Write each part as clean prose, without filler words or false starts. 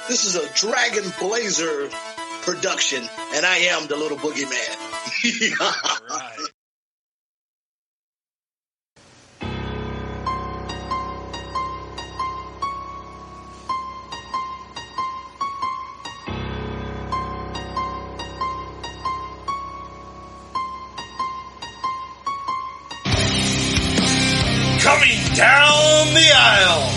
This is a Dragon Blazer production, and I am the little boogeyman. All right. Coming down the aisle,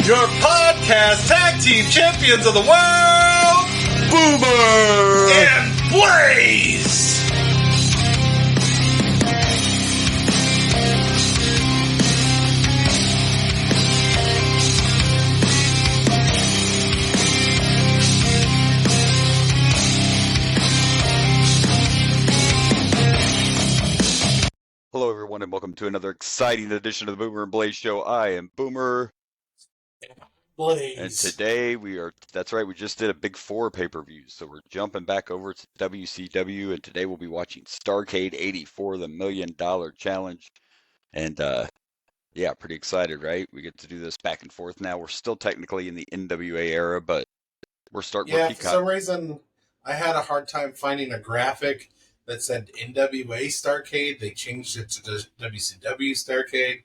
your podcast tag team champions of the world, Boomer and Blaze. Hello, everyone, and welcome to another exciting edition of the Boomer and Blaze Show. I am Boomer. Blaze. And today that's right, we just did a Big Four pay-per-view, so we're jumping back over to WCW, and today we'll be watching Starrcade 84, the $1 Million Challenge. And, yeah, pretty excited, right? We get to do this back and forth now. We're still technically in the NWA era, but we're starting with Peacock. For some reason, I had a hard time finding a graphic that said NWA Starrcade. They changed it to the WCW Starrcade.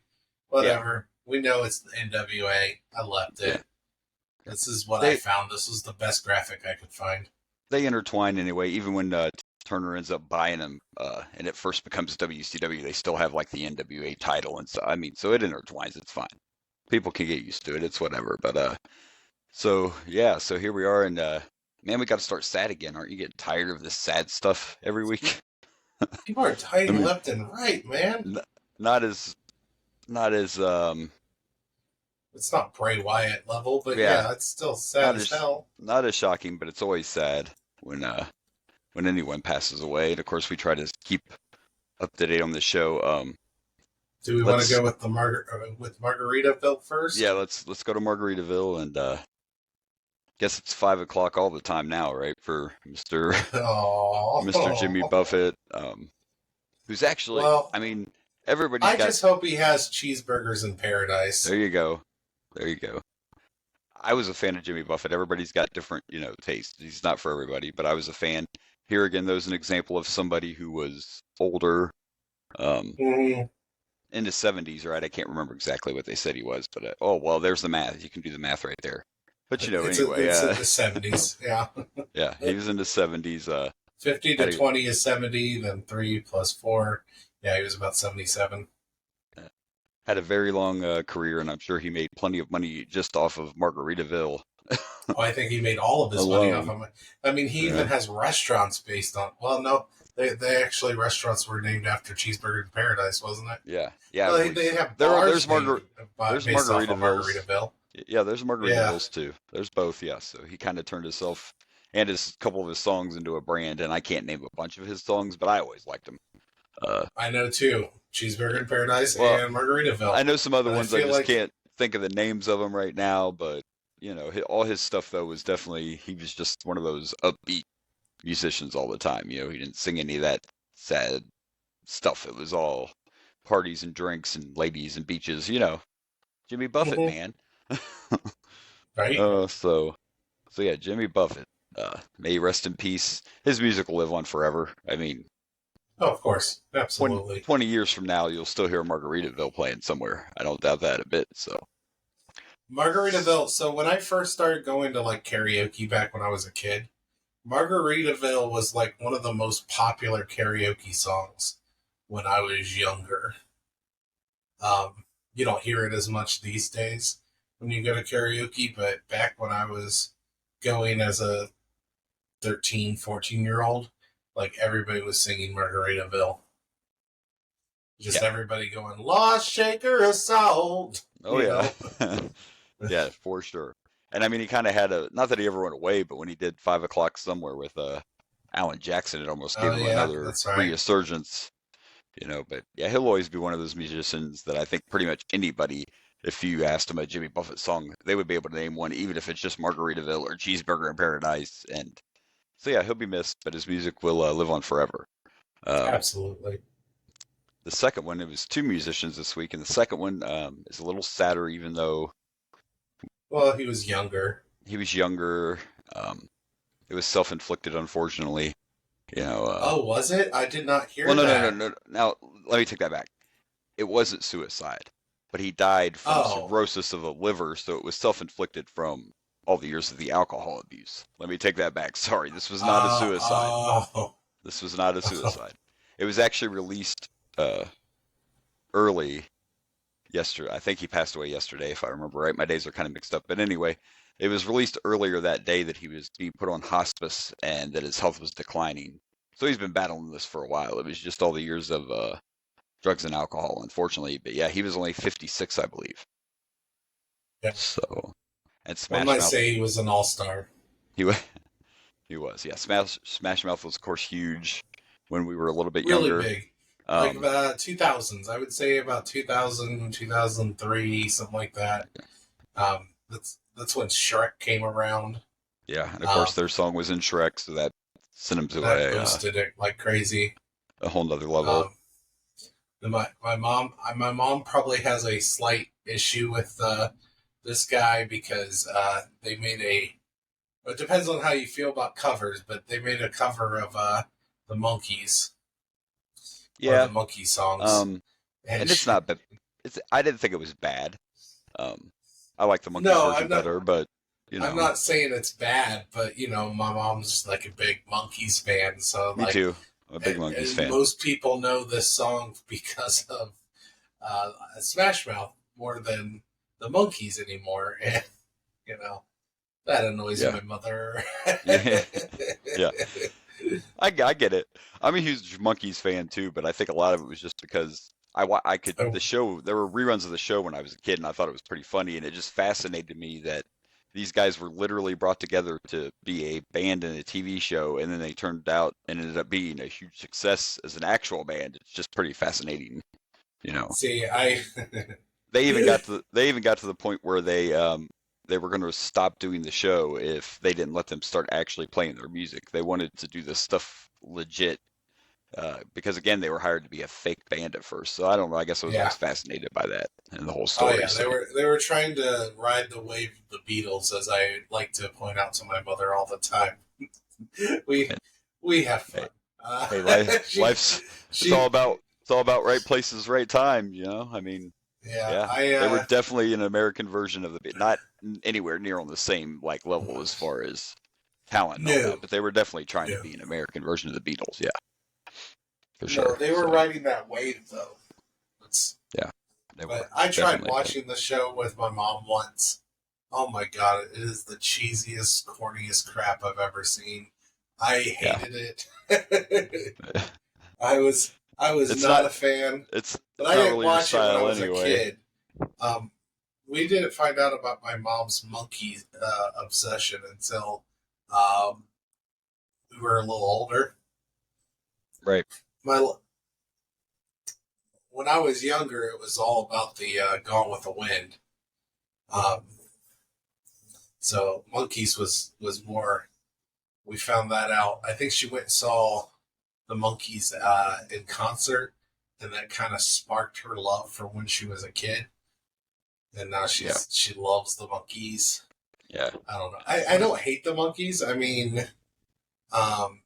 Whatever. Yeah. We know it's the NWA. I left it. Yeah. This is what I found. This was the best graphic I could find. They intertwine anyway. Even when Turner ends up buying them and it first becomes WCW, they still have like the NWA title. And so, so it intertwines. It's fine. People can get used to it. It's whatever. But so here we are. And man, we got to start sad again. Aren't you getting tired of this sad stuff every week? People are tight left and right, man. Not as it's not Bray Wyatt level, but yeah, it's still sad as hell. Not as shocking, but it's always sad when anyone passes away. And of course, we try to keep up to date on the show. Do we want to go with with Margaritaville first? Yeah, let's go to Margaritaville, and guess it's 5 o'clock all the time now, right? For Mr. Jimmy Buffett, who's actually, everybody. I just hope he has cheeseburgers in paradise. There you go. I was a fan of Jimmy Buffett. Everybody's got different, tastes. He's not for everybody, but I was a fan. Here again, there's an example of somebody who was older, in the 70s, right? I can't remember exactly what they said he was, but there's the math. You can do the math right there. But anyway, it's in the 70s, yeah. Yeah, he was in the 70s. 50 to 20 is 70, then 3 plus 4. Yeah, he was about 77. Had a very long career, and I'm sure he made plenty of money just off of Margaritaville. I think he made all of his money off of it. He even has restaurants based on. Well, no, they actually restaurants were named after Cheeseburger in Paradise, wasn't it? Yeah. Well, they have bars there's Margaritaville. Yeah, there's Margaritavilles too. There's both, yeah. So he kind of turned himself and a couple of his songs into a brand, and I can't name a bunch of his songs, but I always liked them. I know too. Cheeseburger in Paradise and Margaritaville. I know some other ones. I just can't think of the names of them right now, but all his stuff though was definitely, he was just one of those upbeat musicians all the time. He didn't sing any of that sad stuff. It was all parties and drinks and ladies and beaches. Jimmy Buffett, man. Right. So yeah, Jimmy Buffett. May he rest in peace. His music will live on forever. Of course, absolutely. 20 years from now, you'll still hear Margaritaville playing somewhere. I don't doubt that a bit. So, Margaritaville. So when I first started going to karaoke back when I was a kid, Margaritaville was one of the most popular karaoke songs when I was younger. You don't hear it as much these days when you go to karaoke, but back when I was going as a 13, 14-year-old, everybody was singing Margaritaville. Everybody going, Lost Shaker of Salt. Oh, yeah. Yeah, for sure. And he kind of had not that he ever went away, but when he did 5 o'clock somewhere with Alan Jackson, it almost gave him another resurgence. But yeah, he'll always be one of those musicians that I think pretty much anybody, if you asked him a Jimmy Buffett song, they would be able to name one, even if it's just Margaritaville or Cheeseburger in Paradise. And so yeah, he'll be missed, but his music will live on forever. Absolutely. The second one, it was two musicians this week, and the second one is a little sadder, even though... Well, he was younger. He was younger. Um, it was self-inflicted, unfortunately. Oh, was it? I did not hear Well, no, no, no, that. no. Now, let me take that back. It wasn't suicide, but he died from Oh. cirrhosis of the liver, so it was self-inflicted from all the years of the alcohol abuse. Let me take that back. Sorry, this was not a suicide. Oh. This was not a suicide. It was actually released uh, early yesterday. I think he passed away yesterday, if I remember right. My days are kind of mixed up. But anyway, it was released earlier that day that he was being put on hospice and that his health was declining. So he's been battling this for a while. It was just all the years of drugs and alcohol, unfortunately. But yeah, he was only 56, I believe. Yeah. So, and One Smash might Mouth, say he was an all-star. he was, he was. Yeah, Smash Mouth was, of course, huge when we were a little bit Really younger. big. Like 2000s. I would say about 2000, 2003, something like that. That's when Shrek came around. Yeah, and of course their song was in Shrek, so that sent him to That boosted it like crazy. a whole nother level. My mom probably has a slight issue with this guy because they made a. It depends on how you feel about covers, but they made a cover of the Monkees. One of Yeah. the Monkey songs. And it's not bad. I didn't think it was bad. I like the Monkey version better, but I'm not saying it's bad, but my mom's like a big Monkees fan, so me too. I'm a big Monkees fan. Most people know this song because of Smash Mouth more than the Monkees anymore, and that annoys my mother. Yeah. I get it. I'm a huge Monkees fan too, but I think a lot of it was just because I could the show. There were reruns of the show when I was a kid, and I thought it was pretty funny, and it just fascinated me that these guys were literally brought together to be a band in a TV show, and then they turned out and ended up being a huge success as an actual band. It's just pretty fascinating, See, they even got to the point where they were going to stop doing the show if they didn't let them start actually playing their music. They wanted to do this stuff legit because, again, they were hired to be a fake band at first. So I don't know. I guess I was always fascinated by that and the whole story. Oh yeah, they were trying to ride the wave of the Beatles, as I like to point out to my mother all the time. we have fun. Hey, it's all about right places, right time. I mean. Yeah, they were definitely an American version of the not anywhere near on the same level as far as talent and all that, but they were definitely trying to be an American version of the Beatles. Yeah, for sure. They were riding that wave though. But I tried watching the show with my mom once. Oh my god, it is the cheesiest, corniest crap I've ever seen. I hated it. I was not a fan. But I didn't watch it when I was a kid. We didn't find out about my mom's monkey obsession until we were a little older. Right. When I was younger, it was all about the Gone with the Wind. So Monkees was more. We found that out. I think she went and saw the Monkees in concert, and that kind of sparked her love for when she was a kid. And now she loves the Monkees. Yeah. I don't know. I don't hate the Monkees. I mean,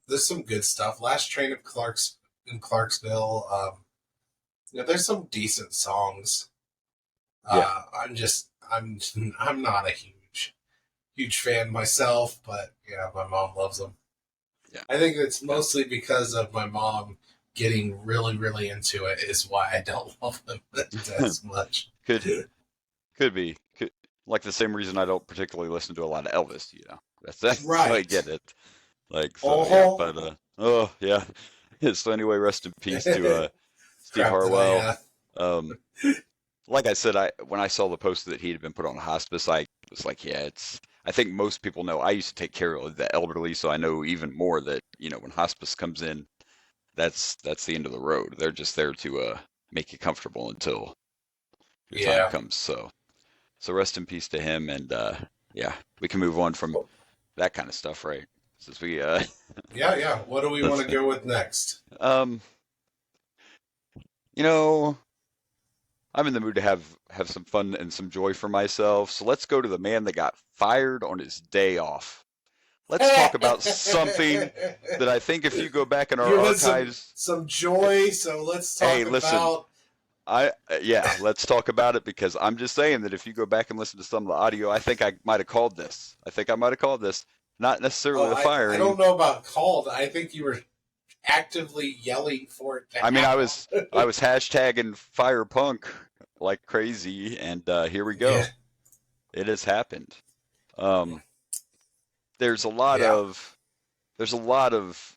there's some good stuff. Last Train in Clarksville. There's some decent songs. I'm not a huge fan myself, but my mom loves them. Yeah. I think it's mostly because of my mom getting really, really into it is why I don't love them as much. Could be. Like the same reason I don't particularly listen to a lot of Elvis, That's right. I get it. So anyway, rest in peace to Steve Harwell. Like I said, when I saw the post that he had been put on hospice, I was like, I think most people know. I used to take care of the elderly, so I know even more that when hospice comes in, that's the end of the road. They're just there to make you comfortable until your time comes. So rest in peace to him, and we can move on from that kind of stuff, right? Since we What do we want to go with next? I'm in the mood to have some fun and some joy for myself. So let's go to the man that got fired on his day off. let's talk about something that I think if you go back in our you archives, some joy. So let's talk about. Let's talk about it, because I'm just saying that if you go back and listen to some of the audio, I think I might have called this. Not necessarily the firing. I don't know about called. I think you were actively yelling for it. I was hashtagging fire Punk like crazy, and here we go. Yeah. It has happened. There's a lot of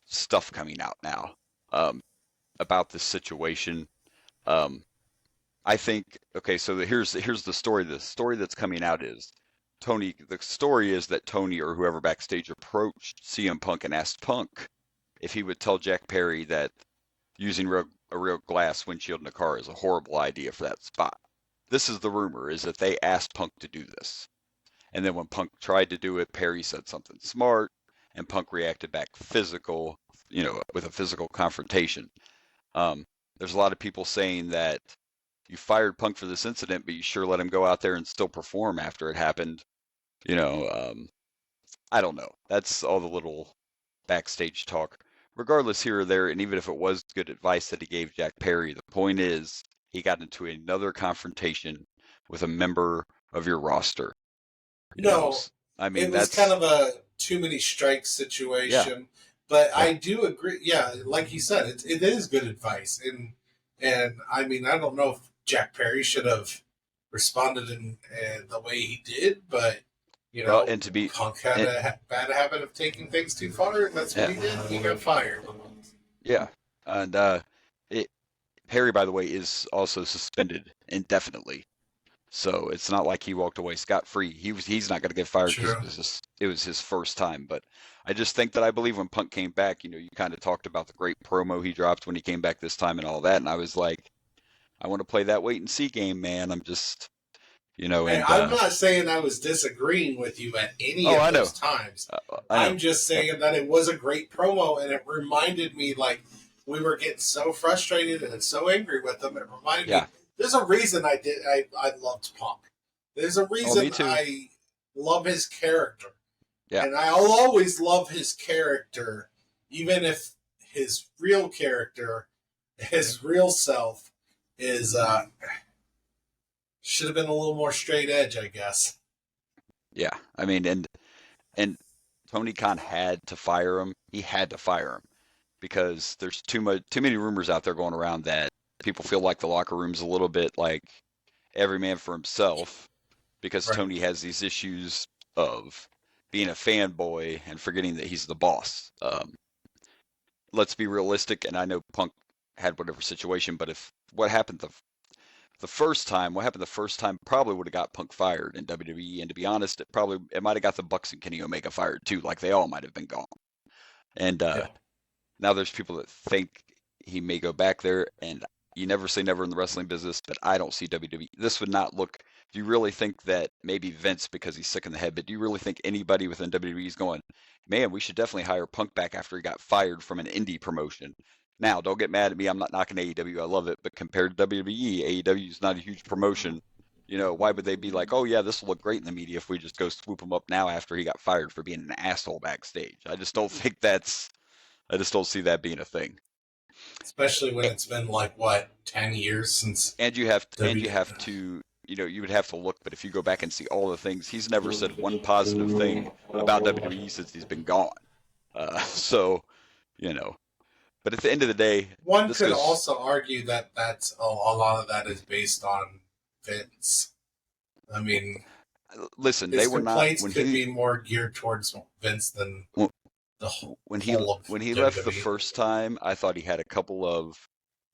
stuff coming out now about this situation. I think, okay, so here's the story. The story that's coming out is Tony. The story is that Tony or whoever backstage approached CM Punk and asked Punk if he would tell Jack Perry that using a real glass windshield in a car is a horrible idea for that spot. This is the rumor, is that they asked Punk to do this. And then when Punk tried to do it, Perry said something smart, and Punk reacted back physical, with a physical confrontation. There's a lot of people saying that you fired Punk for this incident, but you sure let him go out there and still perform after it happened. I don't know. That's all the little backstage talk. Regardless, here or there, and even if it was good advice that he gave Jack Perry, the point is he got into another confrontation with a member of your roster. I mean, it was kind of a too many strikes situation. Yeah. But I do agree. Yeah, like you said, it is good advice, and I mean, I don't know if Jack Perry should have responded in the way he did, but Punk had a bad habit of taking things too far, and that's what he did. He got fired. Yeah, and Perry, by the way, is also suspended indefinitely, so it's not like he walked away scot-free. He's not going to get fired because it was his first time. But I just think that I believe when Punk came back, you kind of talked about the great promo he dropped when he came back this time and all that, and I was like, I want to play that wait and see game, man. I'm just, and I'm not saying I was disagreeing with you at any of those times. I'm just saying that it was a great promo, and it reminded me, like, we were getting so frustrated and so angry with them. It reminded me, there's a reason I loved Punk. There's a reason I love his character. Yeah. And I'll always love his character, even if his real character, his real self, is should have been a little more straight edge, I guess. Yeah, I mean, and Tony Khan had to fire him. He had to fire him because there's too many rumors out there going around that people feel like the locker room's a little bit like every man for himself, because Tony has these issues of being a fanboy and forgetting that he's the boss. Let's be realistic, and I know Punk had whatever situation, but if what happened the first time probably would have got Punk fired in WWE, and to be honest, it might have got the Bucks and Kenny Omega fired too, like they all might have been gone. And now there's people that think he may go back there, and you never say never in the wrestling business, but I don't see WWE. This would not look. Do you really think that maybe Vince, because he's sick in the head, but do you really think anybody within WWE is going, man, we should definitely hire Punk back after he got fired from an indie promotion? Now, don't get mad at me. I'm not knocking AEW. I love it. But compared to WWE, AEW is not a huge promotion. Why would they be like, oh, yeah, this will look great in the media if we just go swoop him up now after he got fired for being an asshole backstage? I just don't think I just don't see that being a thing. Especially when it's been 10 years since. And you have to, you would have to look, but if you go back and see all the things, he's never said one positive thing about WWE since he's been gone. But at the end of the day, one could also argue that that's a lot of that is based on Vince. I mean, listen, his complaints could be more geared towards Vince than the whole. When he left the first time, I thought he had a couple of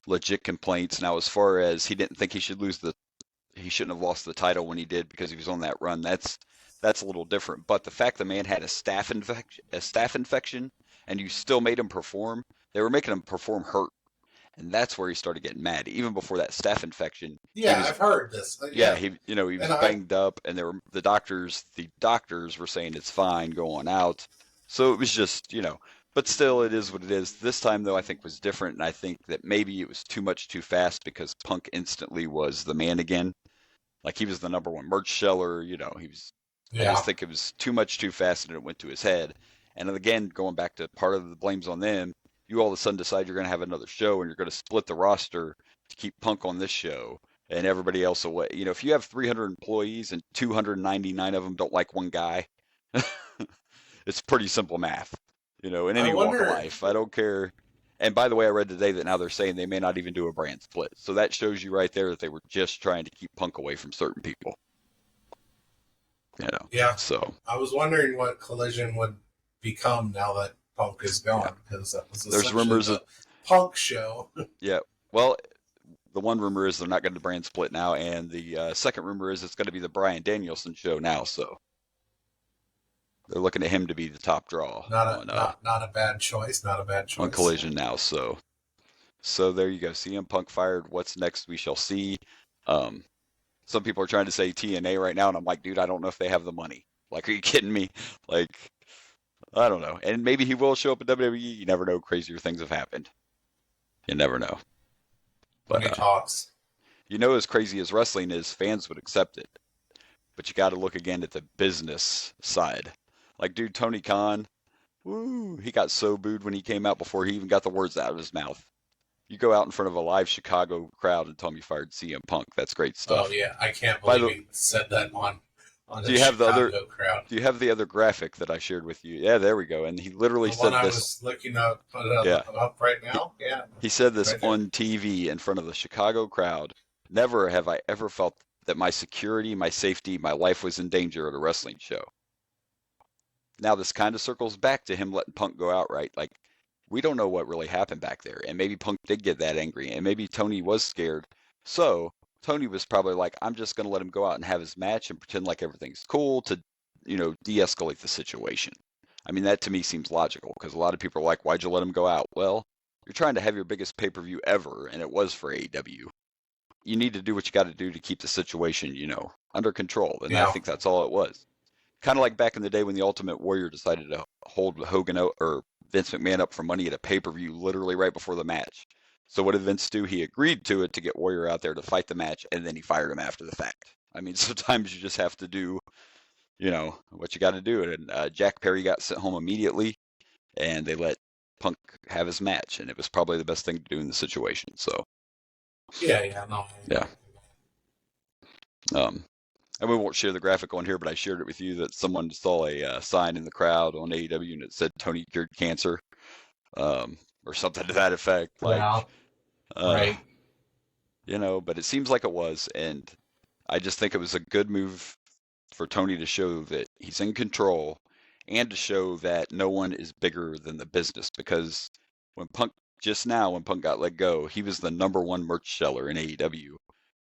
legit complaints. Now, as far as he didn't think he shouldn't have lost the title when he did because he was on that run, that's a little different. But the fact the man had a staph infection, and you still made him perform. They were making him perform hurt, and that's where he started getting mad. Even before that staph infection. Yeah, I've heard this. He was banged up, and the doctors were saying it's fine, go on out. So it was just, but still, it is what it is. This time, though, I think was different, and I think that maybe it was too much too fast because Punk instantly was the man again. Like, he was the number one merch seller, he was. Yeah. I just think it was too much too fast, and it went to his head. And again, going back to part of the blame's on them, you all of a sudden decide you're going to have another show and you're going to split the roster to keep Punk on this show and everybody else away. You know, if you have 300 employees and 299 of them don't like one guy, it's pretty simple math, you know, in any walk of life. I don't care. And by the way, I read today that now they're saying they may not even do a brand split. So that shows you right there that they were just trying to keep Punk away from certain people. You know. Yeah. So I was wondering what Collision would become now that Punk is gone, because that was there's rumors of Punk show. Yeah. Well, the one rumor is they're not going to brand split now, and the second rumor is it's going to be the Bryan Danielson show now. So they're looking at him to be the top draw. Not a bad choice. Not a bad choice on Collision now. So there you go. CM Punk fired. What's next? We shall see. Some people are trying to say TNA right now, and I'm like, dude, I don't know if they have the money. Like, are you kidding me? Like, I don't know. And maybe he will show up at WWE. You never know. Crazier things have happened. You never know. But he talks. You know, as crazy as wrestling is, fans would accept it. But you got to look again at the business side. Like, dude, Tony Khan, woo, he got so booed when he came out before he even got the words out of his mouth. You go out in front of a live Chicago crowd and tell them you fired CM Punk. That's great stuff. Oh yeah, I can't believe he said that on do you have Chicago the other crowd. Do you have the other graphic that I shared with you? Yeah, there we go. And he literally said this. I was looking up right now. Yeah. He said this right on TV in front of the Chicago crowd. Never have I ever felt that my security, my safety, my life was in danger at a wrestling show. Now this kind of circles back to him letting Punk go outright. Like, we don't know what really happened back there. And maybe Punk did get that angry. And maybe Tony was scared. So Tony was probably like, I'm just going to let him go out and have his match and pretend like everything's cool to, you know, de-escalate the situation. I mean, that to me seems logical because a lot of people are like, why'd you let him go out? Well, you're trying to have your biggest pay-per-view ever, and it was for AEW. You need to do what you got to do to keep the situation, you know, under control. And I think that's all it was. Kind of like back in the day when the Ultimate Warrior decided to hold Hogan or Vince McMahon up for money at a pay-per-view literally right before the match. So what did Vince do? He agreed to it to get Warrior out there to fight the match, and then he fired him after the fact. I mean, sometimes you just have to do, you know, what you got to do. And Jack Perry got sent home immediately, and they let Punk have his match, and it was probably the best thing to do in the situation. So yeah. And we won't share the graphic on here, but I shared it with you that someone saw a sign in the crowd on AEW and it said Tony cured cancer, or something to that effect. Like, right. You know, but it seems like it was, and I just think it was a good move for Tony to show that he's in control and to show that no one is bigger than the business. Because when Punk got let go, he was the #1 merch seller in AEW.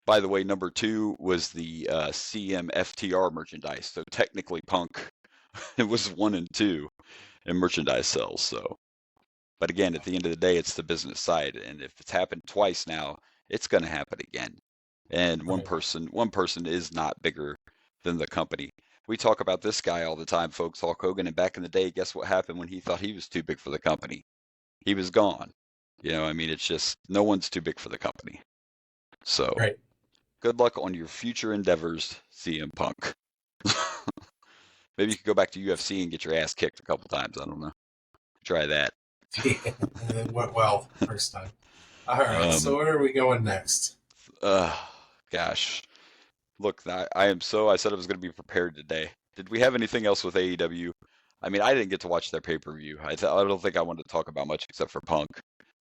By the way, number 2 was the CMFTR merchandise. So technically Punk, it was 1 and 2 in merchandise sales. So, but again, at the end of the day, it's the business side. And if it's happened twice now, it's going to happen again. And one person is not bigger than the company. We talk about this guy all the time, folks, Hulk Hogan. And back in the day, guess what happened when he thought he was too big for the company? He was gone. You know, I mean, it's just no one's too big for the company. So. Right. Good luck on your future endeavors, CM Punk. Maybe you could go back to UFC and get your ass kicked a couple times. I don't know. Try that. It went well first time. All right, so where are we going next? Gosh. Look, I said I was going to be prepared today. Did we have anything else with AEW? I mean, I didn't get to watch their pay-per-view. I don't think I wanted to talk about much except for Punk,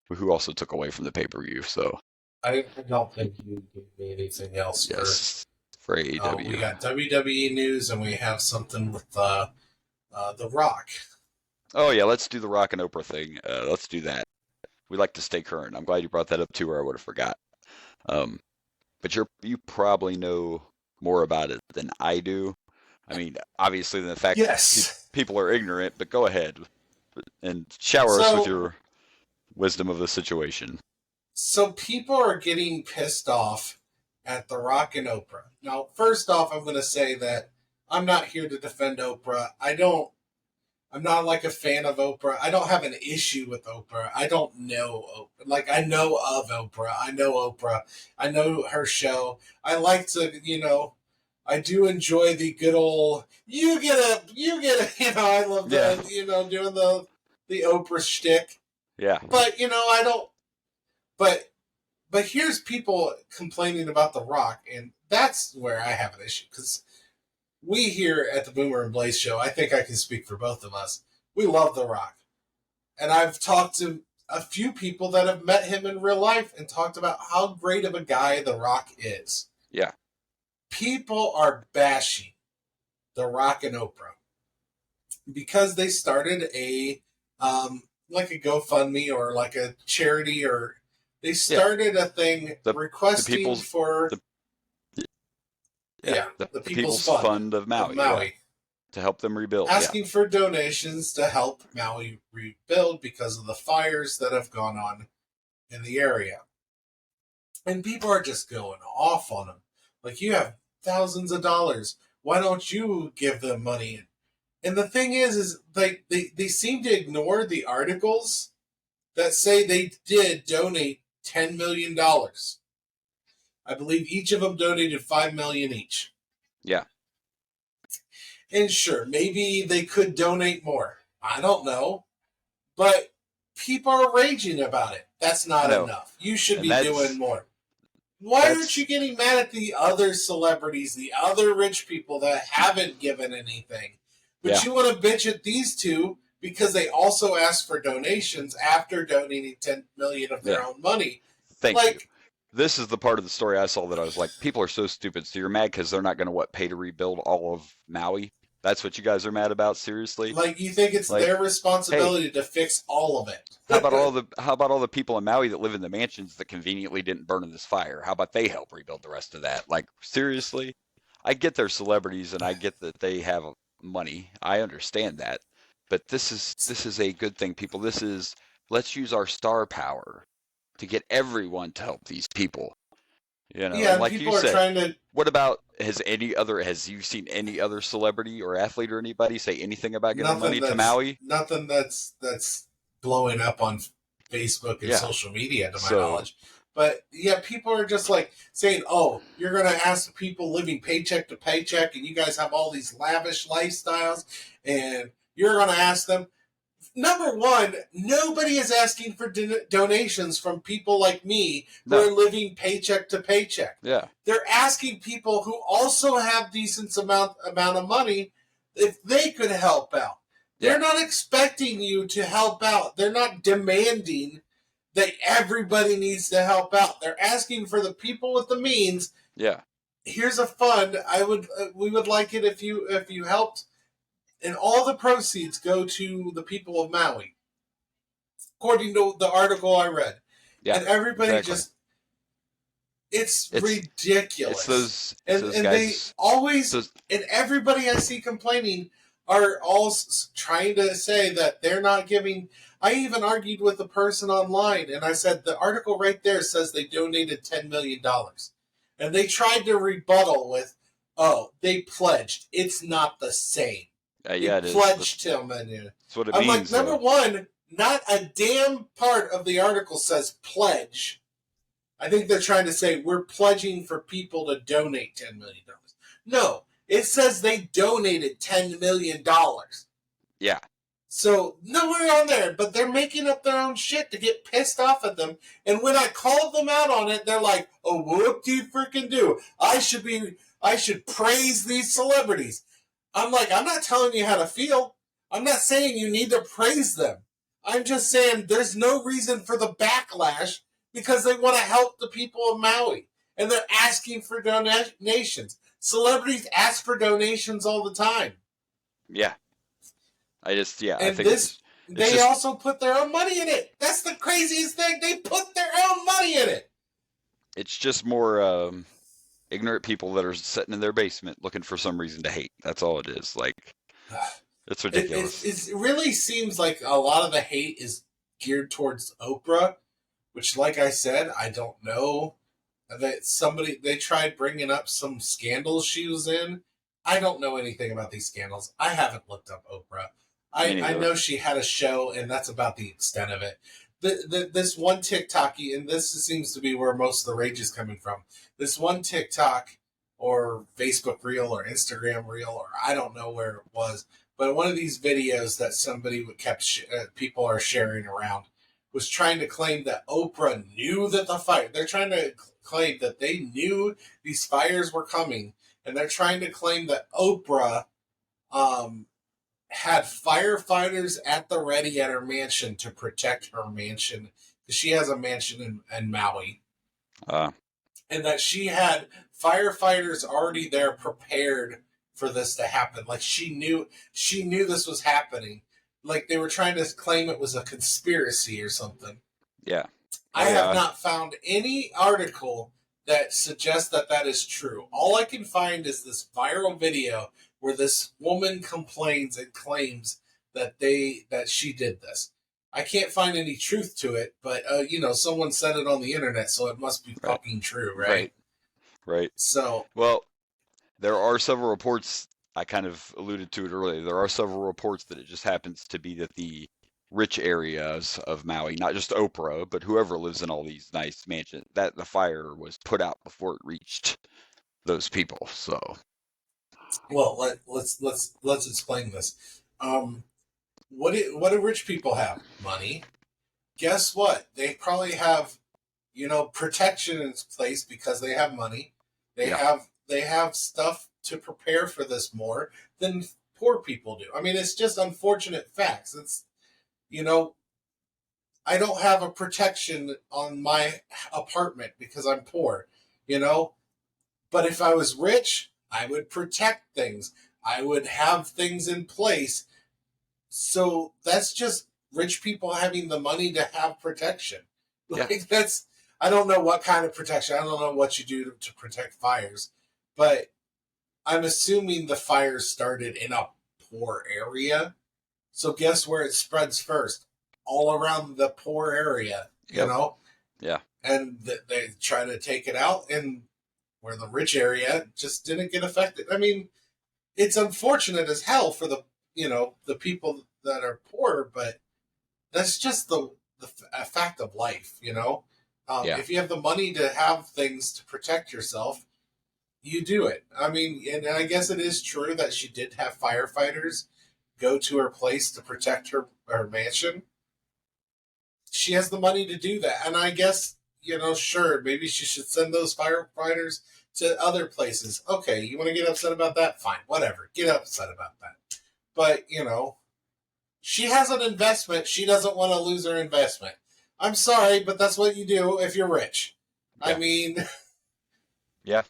who also took away from the pay-per-view, so... I don't think you gave me anything else for AEW. We got WWE news, and we have something with The Rock. Oh, yeah, let's do the Rock and Oprah thing. Let's do that. We like to stay current. I'm glad you brought that up, too, or I would have forgot. But you probably know more about it than I do. I mean, obviously, the fact that people are ignorant, but go ahead and shower us with your wisdom of the situation. So people are getting pissed off at The Rock and Oprah. Now, first off, I'm going to say that I'm not here to defend Oprah. I'm not like a fan of Oprah. I don't have an issue with Oprah. I don't know Oprah. Like, I know of Oprah. I know Oprah. I know her show. I like to, I do enjoy the good old you get a I love that doing the Oprah shtick. Yeah. But I don't. But here's people complaining about The Rock, and that's where I have an issue because we here at the Boomer and Blaze show, I think I can speak for both of us. We love The Rock, and I've talked to a few people that have met him in real life and talked about how great of a guy The Rock is. Yeah. People are bashing The Rock and Oprah because they started a like a GoFundMe or like a charity, or they started a thing requesting for the People's Fund of Maui. To help them rebuild. Asking for donations to help Maui rebuild because of the fires that have gone on in the area. And people are just going off on them. Like, you have thousands of dollars. Why don't you give them money? And the thing is they seem to ignore the articles that say they did donate $10 million. I believe each of them donated $5 million each. Yeah. And sure, maybe they could donate more. I don't know. But people are raging about it. That's not enough. You should be doing more. Why aren't you getting mad at the other celebrities, the other rich people that haven't given anything? But you want to bitch at these two because they also asked for donations after donating $10 million of their own money. Thank you. This is the part of the story I saw that I was like, people are so stupid. So you're mad because they're not going to pay to rebuild all of Maui? That's what you guys are mad about? Seriously? Like, you think it's their responsibility to fix all of it? How about all the people in Maui that live in the mansions that conveniently didn't burn in this fire? How about they help rebuild the rest of that? Like, seriously? I get they're celebrities and I get that they have money. I understand that. But this is a good thing, people. This is, let's use our star power to get everyone to help these people. Like people you are said, trying to. What about has you seen any other celebrity or athlete or anybody say anything about giving money to Maui? Nothing that's blowing up on Facebook and social media, to my knowledge. But people are just like saying, "Oh, you're going to ask people living paycheck to paycheck, and you guys have all these lavish lifestyles, and you're going to ask them." Number one, nobody is asking for donations from people like me who are living paycheck to paycheck. Yeah, they're asking people who also have decent amount of money if they could help out. They're not expecting you to help out. They're not demanding that everybody needs to help out. They're asking for the people with the means. Yeah. Here's a fund. We would like it if you helped. And all the proceeds go to the people of Maui, according to the article I read. Yeah, and everybody it's ridiculous. It's those guys, they always, and everybody I see complaining are all trying to say that they're not giving. I even argued with a person online, and I said, the article right there says they donated $10 million. And they tried to rebuttal with, oh, they pledged. It's not the same. It pledged him. That's what it I'm means. Like, number one, not a damn part of the article says pledge. I think they're trying to say we're pledging for people to donate $10 million. No, it says they donated $10 million. Yeah. So nowhere on there, but they're making up their own shit to get pissed off at them. And when I called them out on it, they're like, "Oh, what do you freaking do? I should praise these celebrities." I'm like, I'm not telling you how to feel. I'm not saying you need to praise them. I'm just saying there's no reason for the backlash because they want to help the people of Maui. And they're asking for donations. Celebrities ask for donations all the time. Yeah. I think they also put their own money in it. That's the craziest thing. They put their own money in it. It's just more ignorant people that are sitting in their basement looking for some reason to hate. That's all it is. Like, it's ridiculous. It really seems like a lot of the hate is geared towards Oprah, which, like I said, I don't know. They tried bringing up some scandals she was in. I don't know anything about these scandals. I haven't looked up Oprah. I know she had a show, and that's about the extent of it. This one TikTok, and this seems to be where most of the rage is coming from. This one TikTok or Facebook Reel or Instagram Reel, or I don't know where it was, but one of these videos that somebody people are sharing around was trying to claim that Oprah knew that they're trying to claim that they knew these fires were coming, and they're trying to claim that Oprah had firefighters at the ready at her mansion to protect her mansion, because she has a mansion in Maui. And that she had firefighters already there prepared for this to happen. Like she knew this was happening. Like they were trying to claim it was a conspiracy or something. Yeah. I have not found any article that suggests that is true. All I can find is this viral video where this woman complains and claims that she did this. I can't find any truth to it, but someone said it on the internet, so it must be fucking true, right? Right. So, well, there are several reports. I kind of alluded to it earlier. There are several reports that it just happens to be that the rich areas of Maui, not just Oprah, but whoever lives in all these nice mansions, that the fire was put out before it reached those people. So, well, let's explain this. What do rich people have? Money. Guess what? They probably have, protection in place because they have money. They have stuff to prepare for this more than poor people do. I mean, it's just unfortunate facts. It's, I don't have a protection on my apartment because I'm poor, But if I was rich, I would protect things. I would have things in place. So that's just rich people having the money to have protection. I don't know what kind of protection. I don't know what you do to protect fires, but I'm assuming the fires started in a poor area. So guess where it spreads first? All around the poor area, Yeah. And they try to take it out, and where the rich area just didn't get affected. I mean, it's unfortunate as hell for the people that are poor, but that's just the fact of life, If you have the money to have things to protect yourself, you do it. I mean, and I guess it is true that she did have firefighters go to her place to protect her mansion. She has the money to do that. And I guess, sure, maybe she should send those firefighters to other places. Okay, you want to get upset about that? Fine, whatever. Get upset about that. But, she has an investment. She doesn't want to lose her investment. I'm sorry, but that's what you do if you're rich. Yeah. I mean... Yeah.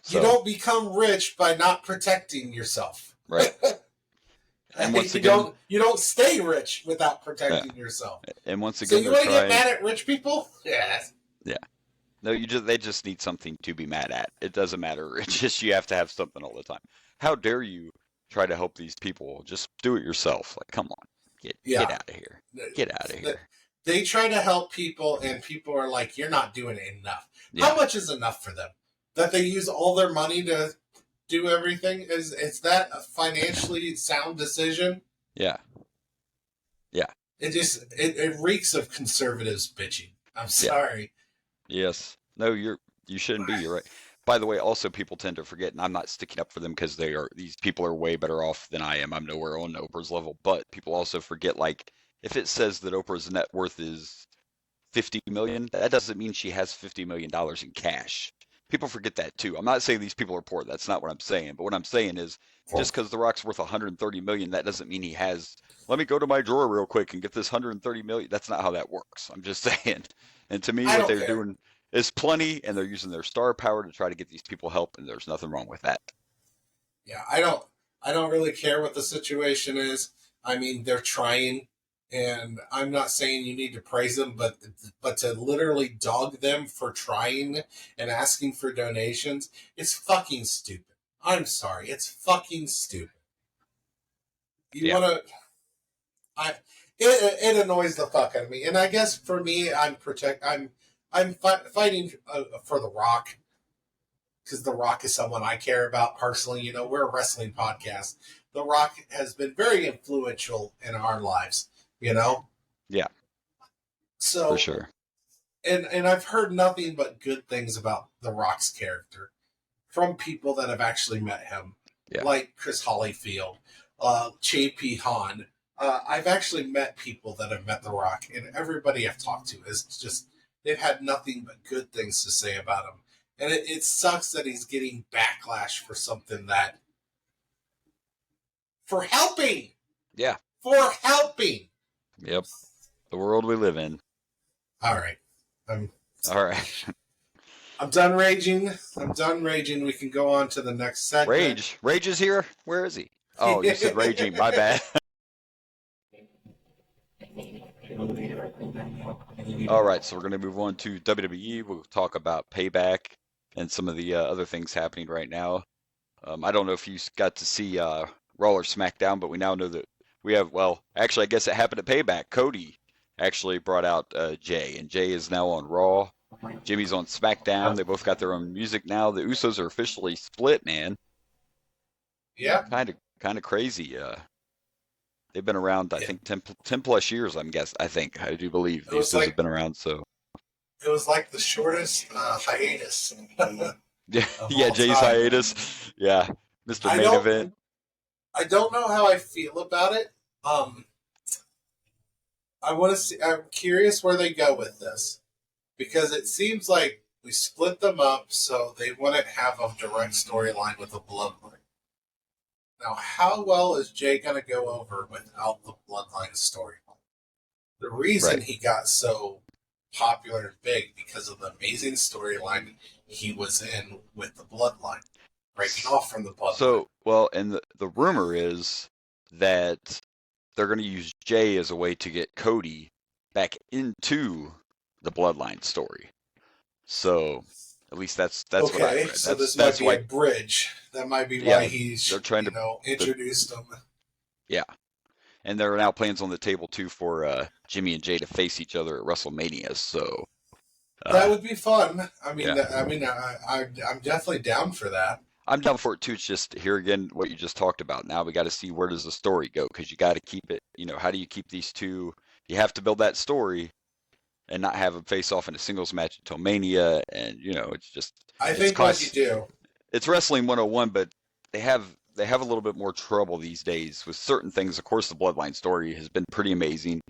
So, you don't become rich by not protecting yourself. Right. And once again, you don't stay rich without protecting yourself. And once again, so you want to get mad at rich people? Yes. Yeah. No, they just need something to be mad at. It doesn't matter. It's just you have to have something all the time. How dare you try to help these people? Just do it yourself. Like, come on, get out of here. Get out of here. They try to help people, and people are like, "You're not doing it enough." Yeah. How much is enough for them? That they use all their money to do everything? Is that a financially sound decision? Yeah. Yeah. It reeks of conservatives bitching. I'm sorry. Yeah. Yes. No, you shouldn't be. You're right. By the way, also people tend to forget, and I'm not sticking up for them because these people are way better off than I am. I'm nowhere on Oprah's level, but people also forget, like, if it says that Oprah's net worth is $50 million, that doesn't mean she has $50 million in cash. People forget that too. I'm not saying these people are poor. That's not what I'm saying. But what I'm saying is, just because The Rock's worth $130 million, that doesn't mean he has. Let me go to my drawer real quick and get this $130 million. That's not how that works. I'm just saying. And to me, what they're doing is plenty, and they're using their star power to try to get these people help, and there's nothing wrong with that. Yeah, I don't really care what the situation is. I mean, they're trying. And I'm not saying you need to praise them, but to literally dog them for trying and asking for donations, it's fucking stupid. I'm sorry, it's fucking stupid. It annoys the fuck out of me. And I guess for me, I'm fighting for The Rock, because The Rock is someone I care about personally. We're a wrestling podcast. The Rock has been very influential in our lives. Yeah. So for sure. And I've heard nothing but good things about The Rock's character from people that have actually met him, like Chris Hollyfield, JP Hahn. I've actually met people that have met The Rock, and everybody I've talked to is just, they've had nothing but good things to say about him. And it sucks that he's getting backlash for something that, for helping. Yeah. For helping. Yep. The world we live in. All right. All right. I'm done raging. We can go on to the next segment. Rage is here? Where is he? Oh, you said raging. My bad. All right, so we're going to move on to WWE. We'll talk about Payback and some of the other things happening right now. I don't know if you got to see Raw or SmackDown, but we now know that we have, well, actually, I guess it happened at Payback. Cody actually brought out Jay, and Jay is now on Raw. Jimmy's on SmackDown. They both got their own music now. The Usos are officially split, man. Yeah. Kind of crazy. They've been around, I think, 10 plus years, I do believe. The Usos have been around, so. It was like the shortest hiatus. yeah, Jay's hiatus. Yeah, Mr. Main Event. I don't know how I feel about it. I want to see. I'm curious where they go with this, because it seems like we split them up so they wouldn't have a direct storyline with the Bloodline. Now, how well is Jay going to go over without the Bloodline storyline? The reason he got so popular and big because of the amazing storyline he was in with the Bloodline, breaking off from the Bloodline. So, well, and the rumor is that they're going to use Jay as a way to get Cody back into the Bloodline story. So, at least that's what I read. So this might be a bridge. That might be why they're trying to introduce them. Yeah. And there are now plans on the table, too, for Jimmy and Jay to face each other at WrestleMania. So that would be fun. I'm definitely down for that. I'm down for it, too. It's just, here again, what you just talked about. Now we got to see, where does the story go? Because you got to keep it, how do you keep these two? You have to build that story and not have them face off in a singles match until Mania. And, it's just. I think what you do. It's Wrestling 101, but they have a little bit more trouble these days with certain things. Of course, the Bloodline story has been pretty amazing,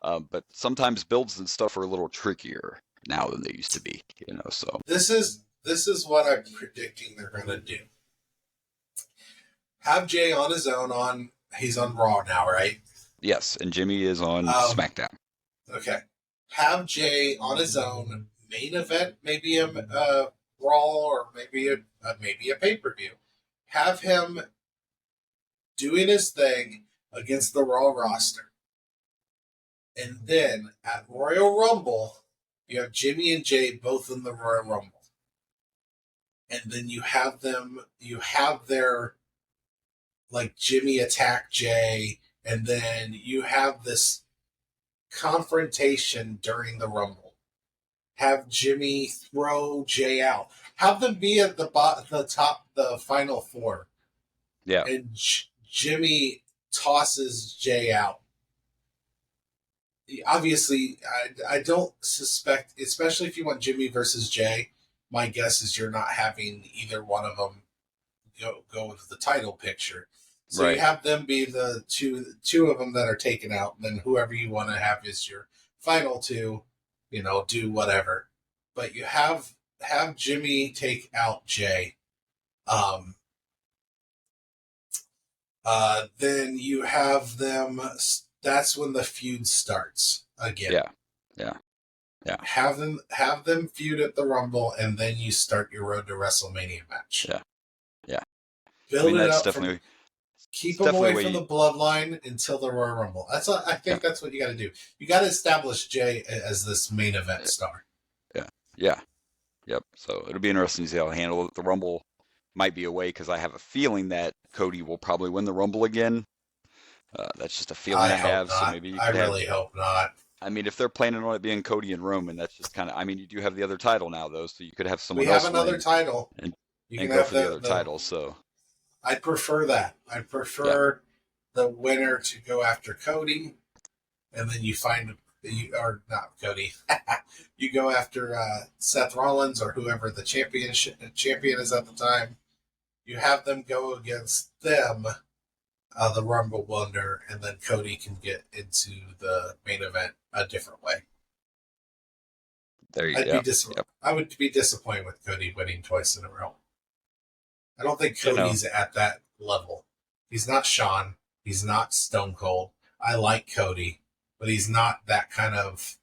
but sometimes builds and stuff are a little trickier now than they used to be. So this is what I'm predicting they're going to do. Have Jay on his own. He's on Raw now, right? Yes, and Jimmy is on SmackDown. Okay, have Jay on his own. Main event, maybe a Raw or maybe a pay-per-view. Have him doing his thing against the Raw roster. And then at Royal Rumble, you have Jimmy and Jay both in the Royal Rumble. And then you have their, like, Jimmy attack Jay, and then you have this confrontation during the Rumble. Have Jimmy throw Jay out. Have them be at the top, the final four. Yeah. And Jimmy tosses Jay out. Obviously, I don't suspect, especially if you want Jimmy versus Jay, my guess is you're not having either one of them go into the title picture. So you have them be the two of them that are taken out, and then whoever you want to have is your final two, do whatever. But you have Jimmy take out Jay. Then you have them. That's when the feud starts again. Yeah. Have them feud at the Rumble, and then you start your road to WrestleMania match. Yeah. Build it up. Keep them away from the Bloodline until the Royal Rumble. I think that's what you got to do. You got to establish Jay as this main event star. Yep. So it'll be interesting to see how they handle it. The Rumble might be away, because I have a feeling that Cody will probably win the Rumble again. That's just a feeling I have. Not. So maybe I really hope not. I mean, if they're planning on it being Cody and Roman, that's just kind of. I mean, you do have the other title now, though, so you could have someone else. We have another title, and go for the other title. So I prefer that. I prefer the winner to go after Cody, and then you find or not Cody. You go after Seth Rollins or whoever the champion is at the time. You have them go against them, the Rumble winner, and then Cody can get into the main event a different way. There you go. I would be disappointed with Cody winning twice in a row. I don't think Cody's at that level. He's not Shawn. He's not Stone Cold. I like Cody, but he's not that kind of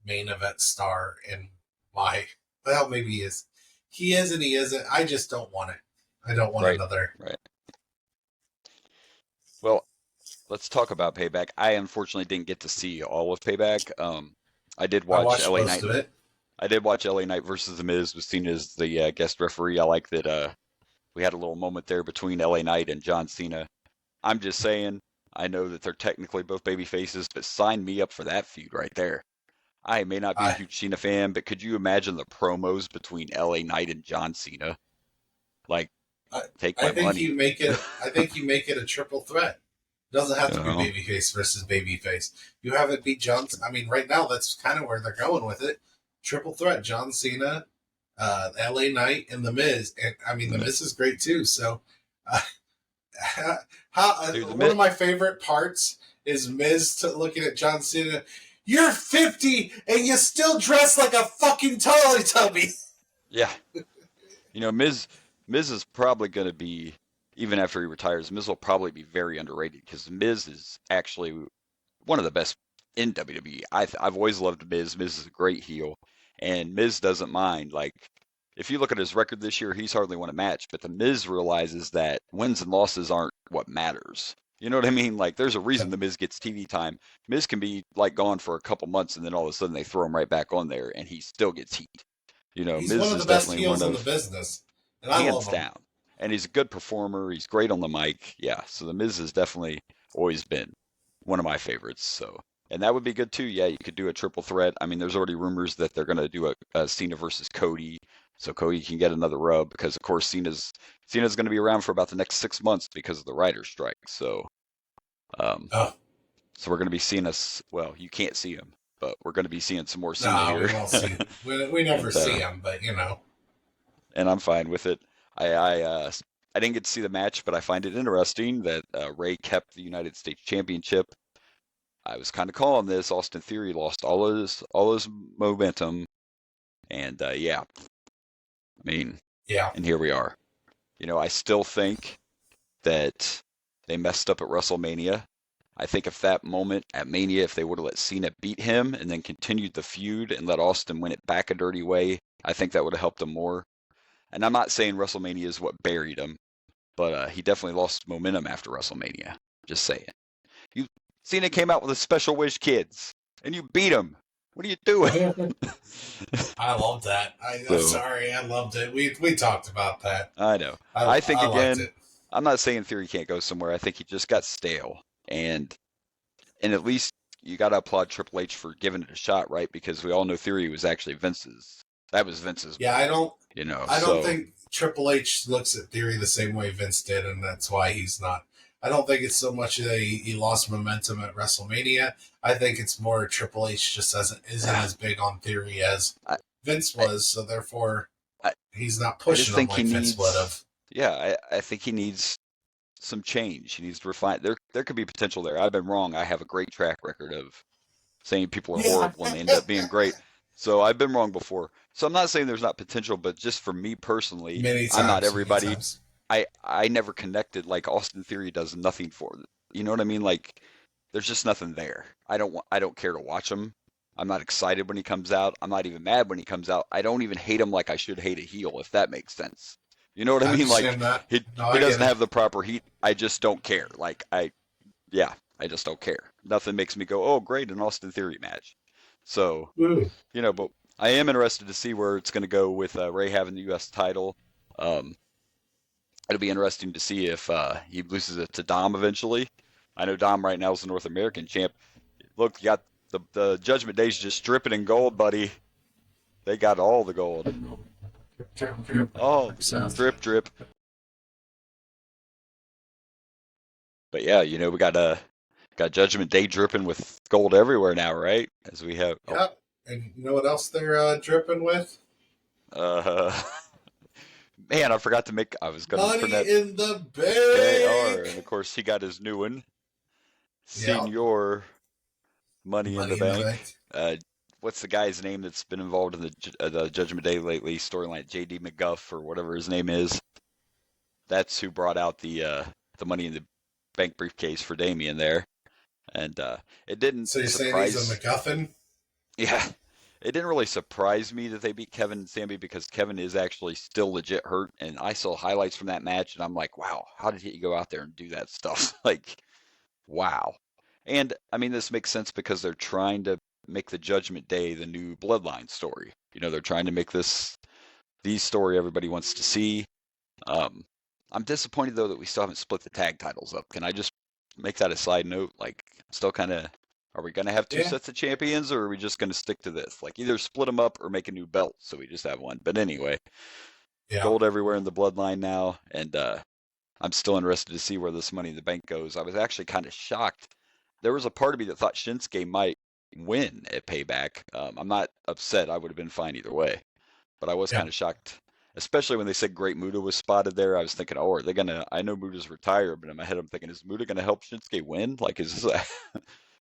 main event star in my... Well, maybe he is. He is and he isn't. I just don't want it. I don't want another... Right. Well, let's talk about Payback. I unfortunately didn't get to see all of Payback. I did watch LA Knight. I did watch LA Knight versus The Miz, was seen as the guest referee. I like that we had a little moment there between LA Knight and John Cena. I'm just saying, I know that they're technically both baby faces, but sign me up for that feud right there. I may not be a huge Cena fan, but could you imagine the promos between LA Knight and John Cena? Like, take my money. I think you make it a triple threat. It doesn't have to be babyface versus babyface. You have it beat John. I mean, right now that's kind of where they're going with it. Triple threat: John Cena, LA Knight, and The Miz. And I mean, The Miz is great too. So, one of my favorite parts is Miz looking at John Cena. You're 50 and you still dress like a fucking Teletubby. Yeah, you know, Miz is probably going to be, even after he retires, Miz will probably be very underrated because Miz is actually one of the best in WWE. I've always loved Miz. Miz is a great heel, and Miz doesn't mind. Like, if you look at his record this year, he's hardly won a match, but the Miz realizes that wins and losses aren't what matters. You know what I mean? Like, there's a reason the Miz gets TV time. Miz can be like gone for a couple months, and then all of a sudden they throw him right back on there, and he still gets heat. You know, he's Miz one of the best heels in the business, and I love him. Hands down. And he's a good performer. He's great on the mic. Yeah, so the Miz has definitely always been one of my favorites. So, and that would be good too. Yeah, you could do a triple threat. I mean, there's already rumors that they're going to do a Cena versus Cody, so Cody can get another rub because, of course, Cena's going to be around for about the next 6 months because of the writer's strike. So, so we're going to be seeing us. Well, you can't see him, but we're going to be seeing some more Cena here. We won't see. We never see him, but you know. And I'm fine with it. I didn't get to see the match, but I find it interesting that Ray kept the United States Championship. I was kind of calling this. Austin Theory lost all his momentum, and yeah, I mean, yeah. And here we are. You know, I still think that they messed up at WrestleMania. I think if that moment at Mania, if they would have let Cena beat him and then continued the feud and let Austin win it back a dirty way, I think that would have helped him more. And I'm not saying WrestleMania is what buried him, but he definitely lost momentum after WrestleMania. Just saying. Cena came out with a special wish kids, and you beat him. What are you doing? I love that. I'm sorry, I loved it. We talked about that. I know. I think, again, I'm not saying Theory can't go somewhere. I think he just got stale. And at least you got to applaud Triple H for giving it a shot, right? Because we all know Theory was actually Vince's. That was Vince's. Yeah, I don't so. think Triple H looks at Theory the same way Vince did, and that's why he's not. I don't think it's so much that he lost momentum at WrestleMania. I think it's more Triple H just isn't as big on Theory as Vince was, so therefore he's not pushing him like Vince would have. Yeah, I think he needs some change. He needs to refine. There could be potential there. I've been wrong. I have a great track record of saying people are horrible and they end up being great. So I've been wrong before. So I'm not saying there's not potential, but just for me personally, I'm not everybody. I never connected like Austin Theory does nothing for them. You know what I mean? Like, there's just nothing there. I don't care to watch him. I'm not excited when he comes out. I'm not even mad when he comes out. I don't even hate him like I should hate a heel, if that makes sense. You know what I mean? Like, he doesn't have the proper heat. I just don't care. Like, I just don't care. Nothing makes me go, oh, great, an Austin Theory match. So, you know, but I am interested to see where it's going to go with Ray having the U.S. title. It'll be interesting to see if he loses it to Dom eventually. I know Dom right now is the North American champ. Look, you got the Judgment Day's just dripping in gold, buddy. They got all the gold. Oh, drip, drip. But yeah, you know, we got Got Judgment Day dripping with gold everywhere now, right? As we have. Yeah. And you know what else they're dripping with? Oh, man, I forgot to make. I was going to turn Money that in the JR, and bank. of course he got his new one, Yeah. Senior Money in the Money in the Bank. bank. What's the guy's name that's been involved in the Judgment Day lately storyline? J.D. McGuff or whatever his name is. That's who brought out the Money in the Bank briefcase for Damien there, and it didn't So you're saying he's a surprise. MacGuffin? Yeah, it didn't really surprise me that they beat Kevin and Sammy because Kevin is actually still legit hurt, and I saw highlights from that match, and I'm like, wow, how did he go out there and do that stuff? Like, wow. And I mean, this makes sense because they're trying to make the Judgment Day the new Bloodline story. They're trying to make this the story everybody wants to see. Um, I'm disappointed though that we still haven't split the tag titles up. Can I just make that a side note? Like, I'm still kind of, are we going to have two Yeah. sets of champions, or are we just going to stick to this? Like, either split them up or make a new belt so we just have one. But anyway, Yeah. gold everywhere in the bloodline now, and I'm still interested to see where this Money in the Bank goes. I was actually kind of shocked. There was a part of me that thought Shinsuke might win at Payback. I'm not upset. I would have been fine either way. But I was kind of shocked, especially when they said Great Muta was spotted there. I was thinking, oh, are they going to, I know Muta's retired, but in my head I'm thinking, is Muta going to help Shinsuke win? Like, is this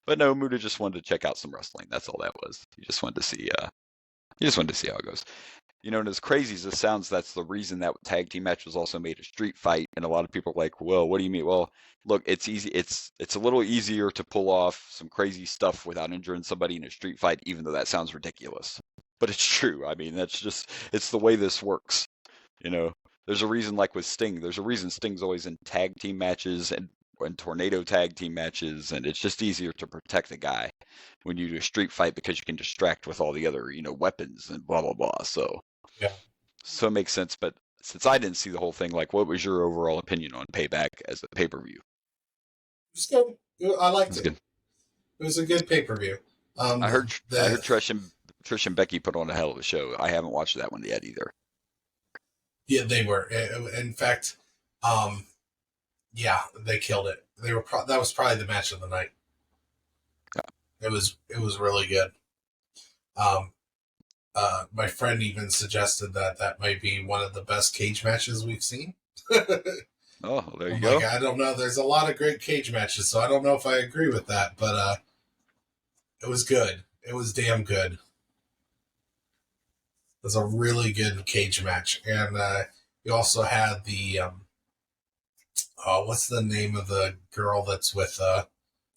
But no, Muta just wanted to check out some wrestling. That's all that was. He just wanted to see how it goes. And as crazy as this sounds, that's the reason that tag team match was also made a street fight. And a lot of people are like, well, what do you mean? Well, look, it's easy. It's a little easier to pull off some crazy stuff without injuring somebody in a street fight, even though that sounds ridiculous. But it's true. I mean, it's the way this works. There's a reason, like with Sting, there's a reason Sting's always in tag team matches and tornado tag team matches, and it's just easier to protect the guy when you do a street fight because you can distract with all the other, weapons and blah, blah, blah. So it makes sense. But since I didn't see the whole thing, like, what was your overall opinion on Payback as a pay-per-view? It was good. I liked it. Good. It was a good pay-per-view. I heard Trish and Becky put on a hell of a show. I haven't watched that one yet either. Yeah, they were. In fact, they killed it. They were. That was probably the match of the night. Yeah. It was really good. My friend even suggested that might be one of the best cage matches we've seen. Oh, there you go. I don't know. There's a lot of great cage matches, so I don't know if I agree with that, but it was good. It was damn good. It was a really good cage match. And you also had the, what's the name of the girl that's with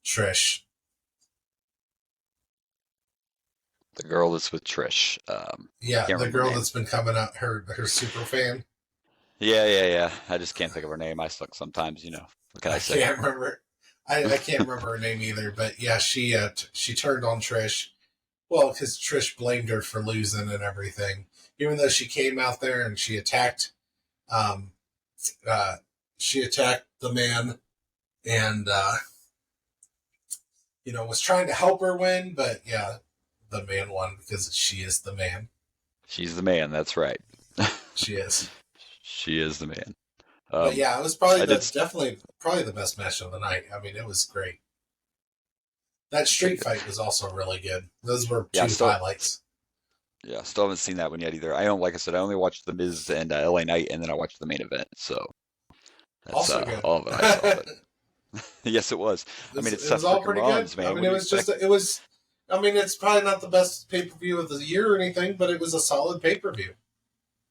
Trish? The girl that's with Trish. The girl that's been coming out, her super fan. Yeah. I just can't think of her name. I suck sometimes, What can I say? I can't remember. I can't remember her name either. But yeah, she turned on Trish. Well, because Trish blamed her for losing and everything, even though she came out there and she attacked the man, and was trying to help her win. But yeah, the man won because she is the man. She's the man. That's right. She is. She is the man. But yeah, it was probably definitely the best match of the night. I mean, it was great. That street fight was also really good. Those were two highlights. Yeah, still haven't seen that one yet either. Like I said, I only watched The Miz and LA Knight, and then I watched the main event. So that's also good. All of it I saw. But yes, it was. I mean, it was all pretty good. Man. I mean, it's probably not the best pay-per-view of the year or anything, but it was a solid pay-per-view.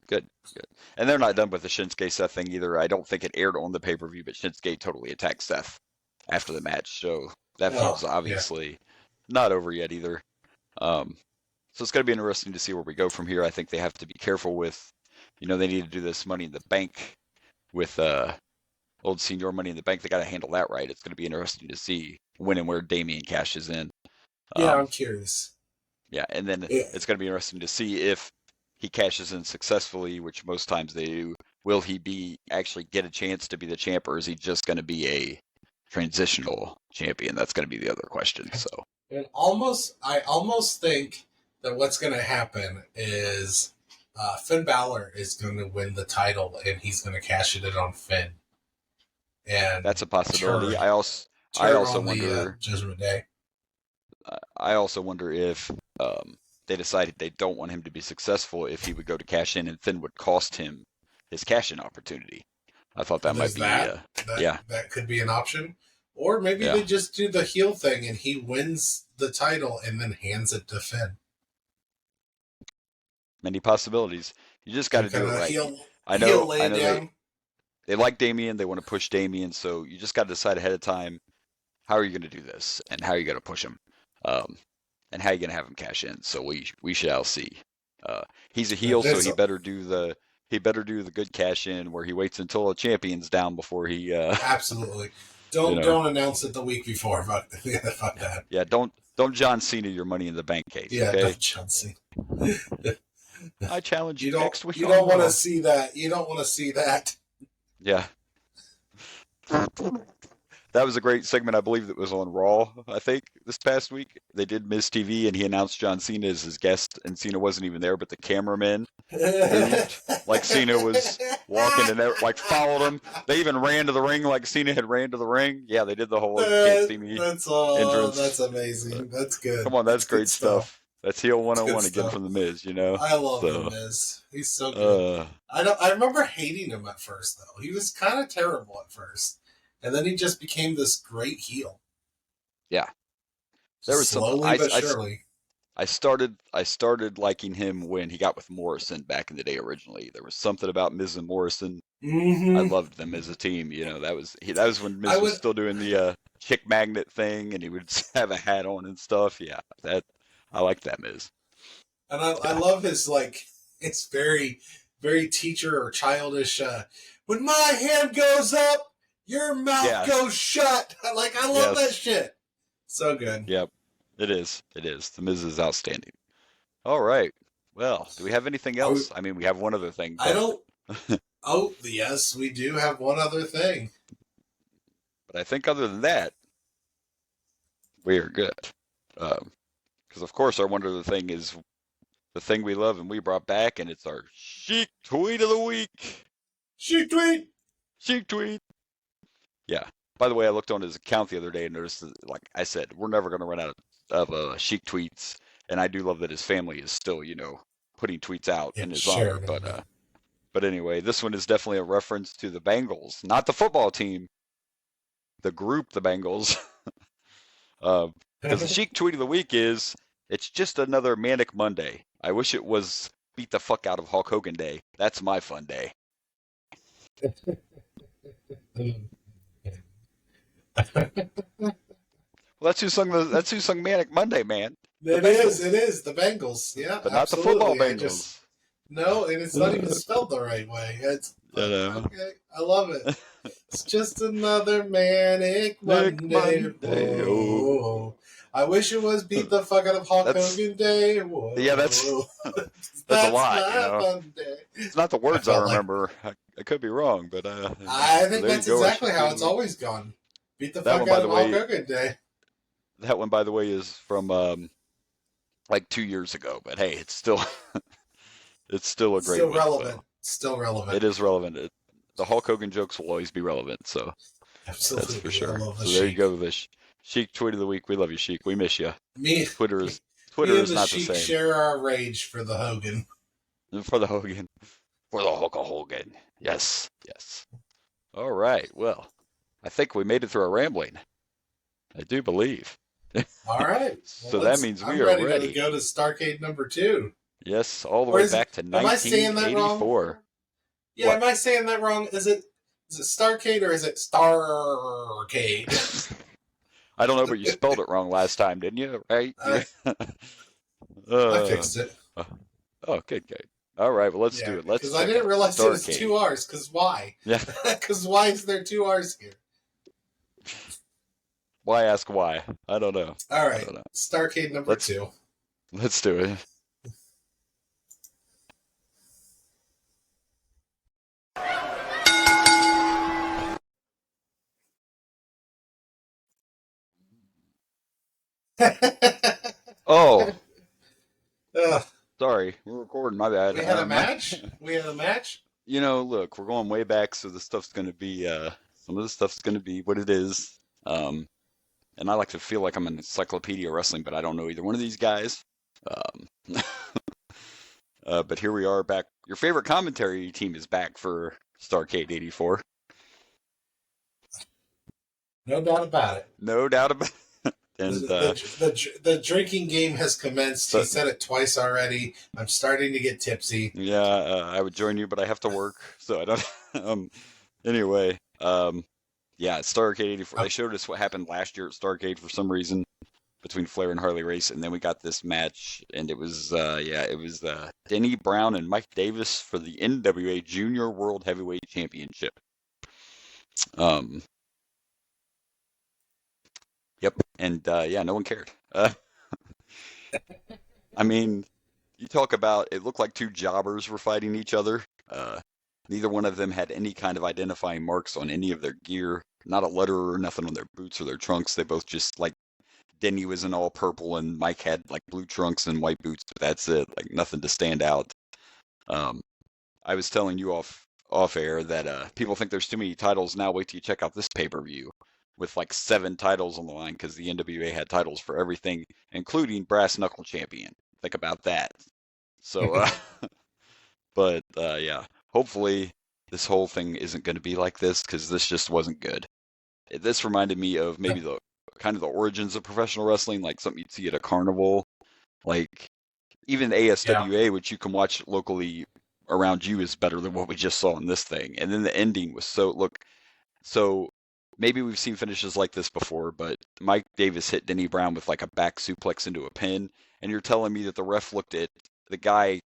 Good. And they're not done with the Shinsuke Seth thing either. I don't think it aired on the pay-per-view, but Shinsuke totally attacked Seth after the match. So that feud's obviously not over yet either. So it's going to be interesting to see where we go from here. I think they have to be careful with, they need to do this Money in the Bank with old Senior Money in the Bank. They got to handle that right. It's going to be interesting to see when and where Damien cashes in. Yeah, I'm curious. Yeah, and then it's going to be interesting to see if he cashes in successfully, which most times they do. Will he actually get a chance to be the champ, or is he just going to be a transitional champion? That's going to be the other question. So, and I almost think that what's going to happen is Finn Balor is going to win the title, and he's going to cash it in on Finn. And that's a possibility. I I turn also on the wonder. Judgment Day. I also wonder if they decided they don't want him to be successful if he would go to cash in, and Finn would cost him his cash in opportunity. I thought that might There's be. That could be an option. Or maybe Yeah. they just do the heel thing and he wins the title and then hands it to Finn. Many possibilities. You just got to do it right. I know they like Damian. They want to push Damian, so you just got to decide ahead of time how are you going to do this and how are you going to push him, and how are you going to have him cash in. So we shall see. He's a heel, so he better do the good cash in where he waits until a champion's down before he. Absolutely. Don't announce it the week before. Fuck that. Yeah, don't John Cena your Money in the Bank case. Yeah, okay? don't John Cena. I challenge you next week. You don't want to see that. You don't want to see that. Yeah. That was a great segment, I believe, that was on Raw, I think, this past week. They did Miz TV, and he announced John Cena as his guest, and Cena wasn't even there, but the cameraman moved like Cena was walking and like followed him. They even ran to the ring like Cena had ran to the ring. Yeah, they did the whole can't see me entrance. That's amazing. That's good. Come on, that's great stuff. That's heel 101 again from the Miz, I love the Miz. He's so good. I remember hating him at first, though. He was kind of terrible at first. And then he just became this great heel. Yeah. There was slowly but surely. I started liking him when he got with Morrison back in the day originally. There was something about Miz and Morrison. Mm-hmm. I loved them as a team. That was when Miz was still doing the chick magnet thing, and he would have a hat on and stuff. Yeah, I like that Miz. And I love his it's very, very teacher or childish. When my hand goes up, your mouth goes shut. I love that shit. So good. Yep, it is. The Miz is outstanding. All right. Well, do we have anything else? I mean, we have one other thing. But... I don't. Oh, yes, we do have one other thing. But I think other than that, we are good. Because, of course, our one other thing is the thing we love and we brought back, and it's our Sheik Tweet of the Week. Sheik Tweet. Sheik Tweet. Yeah. By the way, I looked on his account the other day and noticed that, like I said, we're never going to run out of Sheik tweets. And I do love that his family is still, putting tweets out in his honor. But anyway, this one is definitely a reference to the Bengals, not the football team, the group, the Bengals. Because the Sheik Tweet of the Week is, it's just another Manic Monday. I wish it was beat the fuck out of Hulk Hogan Day. That's my fun day. Well, that's who sung Manic Monday, man. It is the Bengals, yeah, but absolutely. Not the football Bengals. No, and it's not even spelled the right way. It's okay. I love it. It's just another Manic Monday. Oh. I wish it was beat the fuck out of Hulk Hogan Day. Whoa. Yeah, that's a lot. It's not the words I remember. I could be wrong, but I think that's exactly how it's always gone. Beat the fuck out of Hulk Hogan Day. That one, by the way, is from like 2 years ago. But hey, it's still a great one. Relevant. Still relevant. It is relevant. The Hulk Hogan jokes will always be relevant. So absolutely, that's for sure. So there you go, the Sheik Tweet of the Week. We love you, Sheik. We miss you. Twitter is not the same. Sheik share our rage for the Hogan. For the Hogan. For the Hulk Hogan. Yes. All right. Well, I think we made it through our rambling. I do believe. All right. So that means we are ready. I'm ready to go to Starrcade number 2. Yes, all the way back to 1984. Am I saying that wrong? Yeah, what? Am I saying that wrong? Is it Starrcade or is it Starrcade? I don't know, but you spelled it wrong last time, didn't you? Right? I fixed it. Oh, good. All right, well, let's do it. Because I didn't realize it was 2 R's. Because why? Yeah. Because why is there 2 R's here? Why ask why? I don't know. All right, Starrcade number 2. Let's do it. Oh. Sorry, we're recording. My bad. We had a match? Look, we're going way back, so the stuff's going to be, some of the stuff's going to be what it is. and I like to feel like I'm an encyclopedia of wrestling, but I don't know either one of these guys. But here we are back. Your favorite commentary team is back for Starrcade 84. No doubt about it. No doubt about it. And the drinking game has commenced. He said it twice already. I'm starting to get tipsy. Yeah, I would join you, but I have to work, so I don't. Anyway, yeah, Starrcade 84. They showed us what happened last year at Starrcade for some reason between Flair and Harley Race, and then we got this match, and it was Denny Brown and Mike Davis for the NWA Junior World Heavyweight Championship. Yep, and yeah, no one cared. I mean, you talk about it looked like two jobbers were fighting each other. Neither one of them had any kind of identifying marks on any of their gear, not a letter or nothing on their boots or their trunks. They both just like Denny was in all purple and Mike had like blue trunks and white boots, but that's it, like nothing to stand out. I was telling you off air that people think there's too many titles now. Wait till you check out this pay-per-view with like 7 titles on the line because the NWA had titles for everything, including Brass Knuckle Champion. Think about that. So, but yeah, hopefully this whole thing isn't going to be like this because this just wasn't good. This reminded me of maybe the kind of the origins of professional wrestling, like something you'd see at a carnival, like even ASWA, which you can watch locally around you, is better than what we just saw in this thing. And then the ending was so maybe we've seen finishes like this before, but Mike Davis hit Denny Brown with like a back suplex into a pin, and you're telling me that the ref looked at the guy,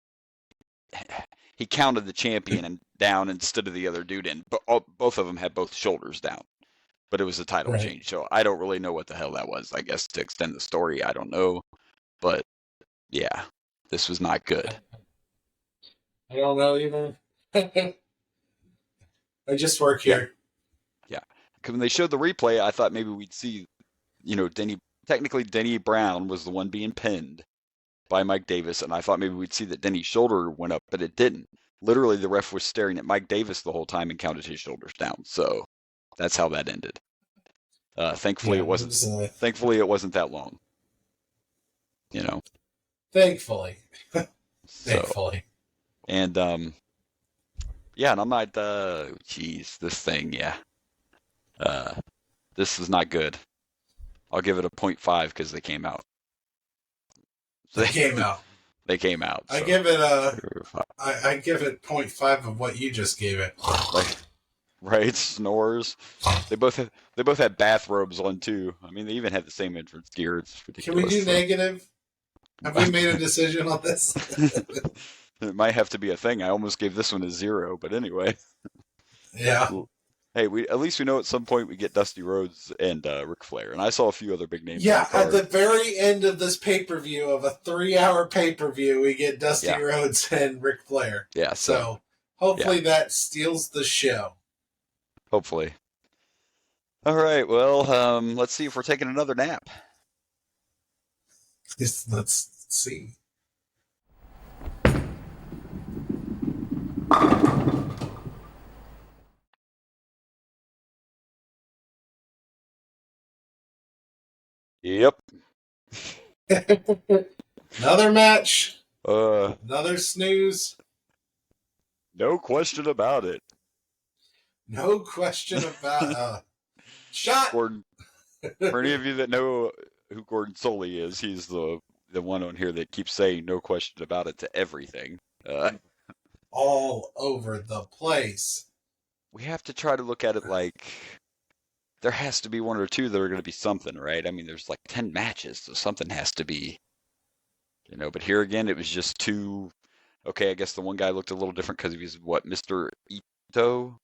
he counted the champion and down instead of the other dude in, but both of them had both shoulders down. But it was a title change, so I don't really know what the hell that was. I guess to extend the story, I don't know. But yeah, this was not good. I don't know either. I just work here. Yeah. When they showed the replay, I thought maybe we'd see, Denny Brown was the one being pinned by Mike Davis, and I thought maybe we'd see that Denny's shoulder went up, but it didn't. Literally, the ref was staring at Mike Davis the whole time and counted his shoulders down. So that's how that ended. Thankfully, it wasn't. Thankfully, it wasn't that long. Thankfully. Thankfully. And yeah, and I'm not. This thing, yeah. This is not good. I'll give it a 0.5 because they came out. They came out. They came out. I give it I give it 0.5 of what you just gave it. Right, snores. They both had bathrobes on too. I mean, they even had the same entrance gear. It's ridiculous. Can we do negative? Have we made a decision on this? It might have to be a thing. I almost gave this one a 0, but anyway. Yeah. Hey, at least we know at some point we get Dusty Rhodes and Ric Flair, and I saw a few other big names. Yeah, at the very end of this pay-per-view, of a 3-hour pay-per-view, we get Dusty Rhodes and Ric Flair. Yeah, so hopefully that steals the show. Hopefully. All right, well, let's see if we're taking another nap. Let's see. Yep. Another match. Another snooze. No question about it. No question about shot. Gordon. For any of you that know who Gordon Soley is, he's the one on here that keeps saying no question about it to everything. All over the place. We have to try to look at it like there has to be one or two that are going to be something, right? I mean, there's like 10 matches, so something has to be, but here again, it was just two. Okay, I guess the one guy looked a little different because he was, Mr. Ito?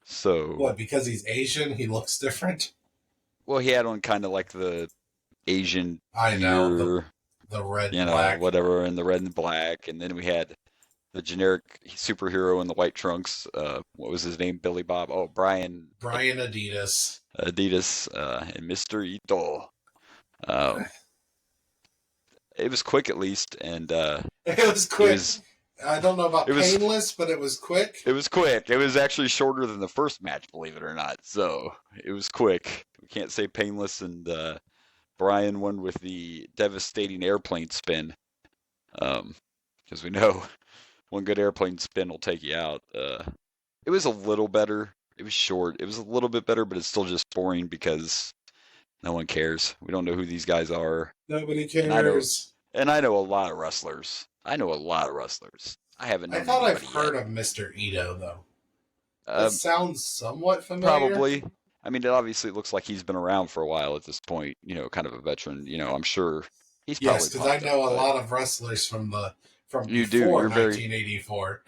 So. What, because he's Asian, he looks different? Well, he had on kind of like the Asian. I know, the red and black. Whatever, and the red and black. And then we had the generic superhero in the white trunks. What was his name? Billy Bob. Oh, Brian Adidas. Adidas, and Mr. Ito. It was quick at least, and it was quick. I don't know about painless, but it was quick. It was quick. It was actually shorter than the first match, believe it or not. So it was quick. We can't say painless, and Brian won with the devastating airplane spin. Because we know one good airplane spin will take you out. It was a little better. It was short. It was a little bit better, but it's still just boring because no one cares. We don't know who these guys are. Nobody cares. And I know a lot of wrestlers. I haven't known I thought I've yet. heard of Mr. Ito, though. That sounds somewhat familiar. Probably. I mean, it obviously looks like he's been around for a while at this point, kind of a veteran. I'm sure he's probably. Yes, because I know a lot of wrestlers from you before do. 1984.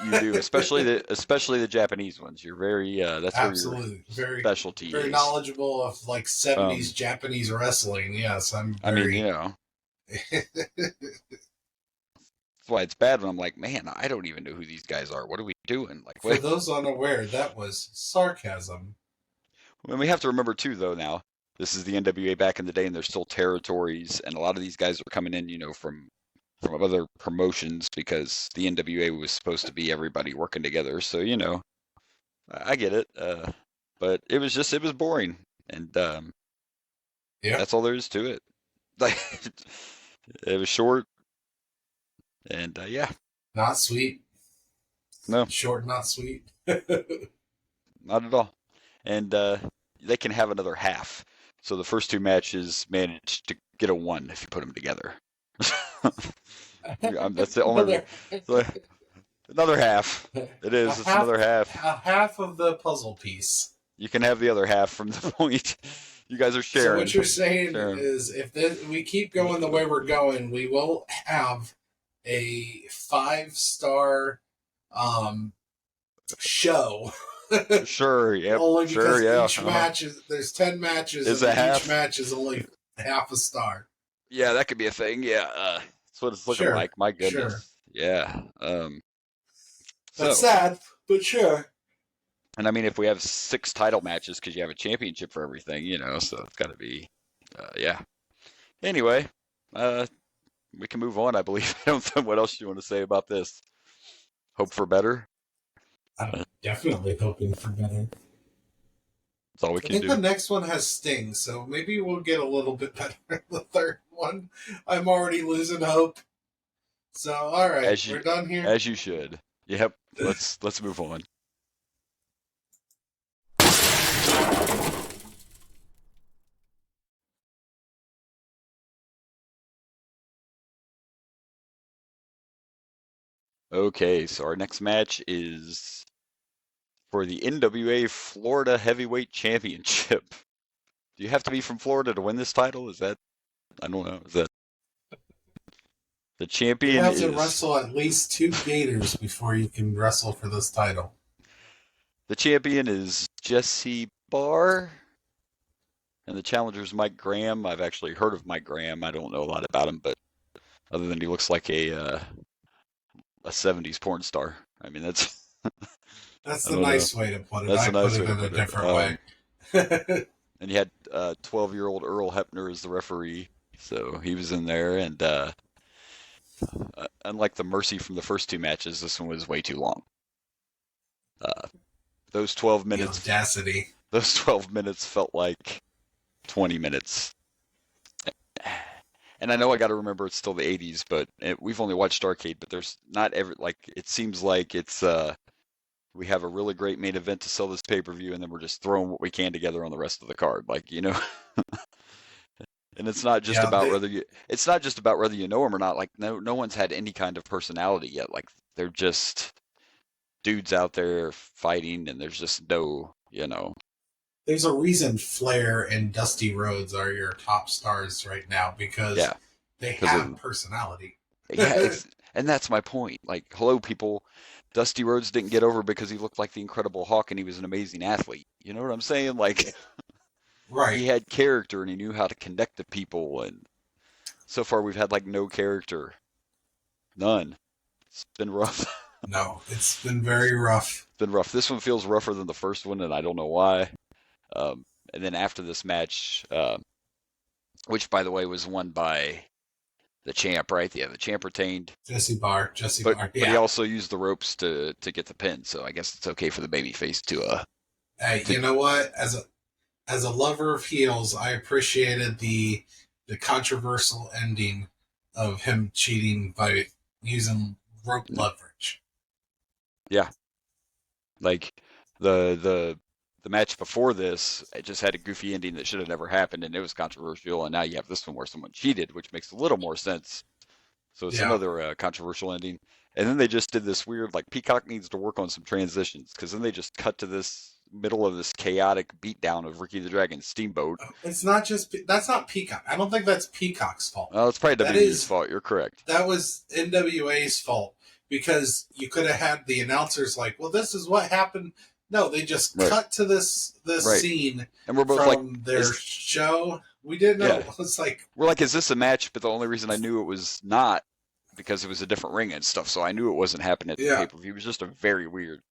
You do, especially the Japanese ones. You're very that's absolutely where your specialty very is. knowledgeable of 70s Japanese wrestling. Yes, That's why it's bad when I'm like, man, I don't even know who these guys are. What are we doing? Like, for those unaware, that was sarcasm. And we have to remember too, though. Now, this is the NWA back in the day, and there's still territories, and a lot of these guys are coming in, from other promotions because the NWA was supposed to be everybody working together. So, I get it. But it was boring, and that's all there is to it. Like, it was short, and not sweet. No, short, not sweet. Not at all. And they can have another half. So the first two matches managed to get a 1 if you put them together. That's the only. Another half. It is. It's another half. A half of the puzzle piece. You can have the other half from the point. You guys are sharing. So what you're saying is, if we keep going the way we're going, we will have a 5-star show. Sure. Yeah. Only because sure. Yeah. each match is there's 10 matches, and each match is only half a star. Yeah, that could be a thing. Yeah. That's what it's looking like. My goodness. Sure. Yeah. That's sad, but sure. And I mean, if we have 6 title matches, because you have a championship for everything, so it's got to be, yeah. Anyway, we can move on, I believe. I don't know what else you want to say about this. Hope for better. I'm definitely hoping for better. That's all we can do. I think the next one has Sting, so maybe we'll get a little bit better in the third one. I'm already losing hope. So, all right, we're done here. As you should. Yep. Let's move on. Okay, so our next match is for the NWA Florida Heavyweight Championship. Do you have to be from Florida to win this title? Is that, I don't know, is that the champion? You have to wrestle at least 2 Gators before you can wrestle for this title. The champion is Jesse Barr, and the challenger is Mike Graham. I've actually heard of Mike Graham. I don't know a lot about him, but other than he looks like a 70s porn star. I mean, that's the nice way to put it. I put it in a different way. And you had 12-year-old Earl Hebner as the referee, so he was in there. And unlike the Mercy from the first 2 matches, this one was way too long. Those 12 minutes. The audacity. Those 12 minutes felt like 20 minutes. And I know I got to remember it's still the 80s, but we've only watched Starrcade, but there's not ever, it seems like it's, we have a really great main event to sell this pay-per-view, and then we're just throwing what we can together on the rest of the card. And it's not just about whether you know them or not. Like, no one's had any kind of personality yet. Like, they're just dudes out there fighting, and there's just no, There's a reason Flair and Dusty Rhodes are your top stars right now, because they have personality. And that's my point. Like, hello, people. Dusty Rhodes didn't get over because he looked like the Incredible Hulk and he was an amazing athlete. You know what I'm saying? Like, right. He had character and he knew how to connect to people. And so far, we've had like no character, none. It's been rough. No, it's been very rough. It's been rough. This one feels rougher than the first one, and I don't know why. And then after this match, which by the way was won by the champ, right? Yeah, the champ retained. Jesse Barr, yeah. But he also used the ropes to get the pin, so I guess it's okay for the babyface to. Hey, you know what? As a lover of heels, I appreciated the controversial ending of him cheating by using rope leverage. Yeah, like the match before this, it just had a goofy ending that should have never happened, and it was controversial. And now you have this one where someone cheated, which makes a little more sense. So it's another controversial ending. And then they just did this weird, like Peacock needs to work on some transitions, because then they just cut to this middle of this chaotic beatdown of Ricky the Dragon Steamboat. It's not just, that's not Peacock. I don't think that's Peacock's fault. Oh, it's probably WWE's fault. You're correct. That was NWA's fault, because you could have had the announcers like, well, this is what happened. No, they just cut to this scene, and we're both from their show. We didn't know. Yeah. It's like, we're like, is this a match? But the only reason I knew it was not because it was a different ring and stuff, so I knew it wasn't happening at the pay-per-view. It was just a very weird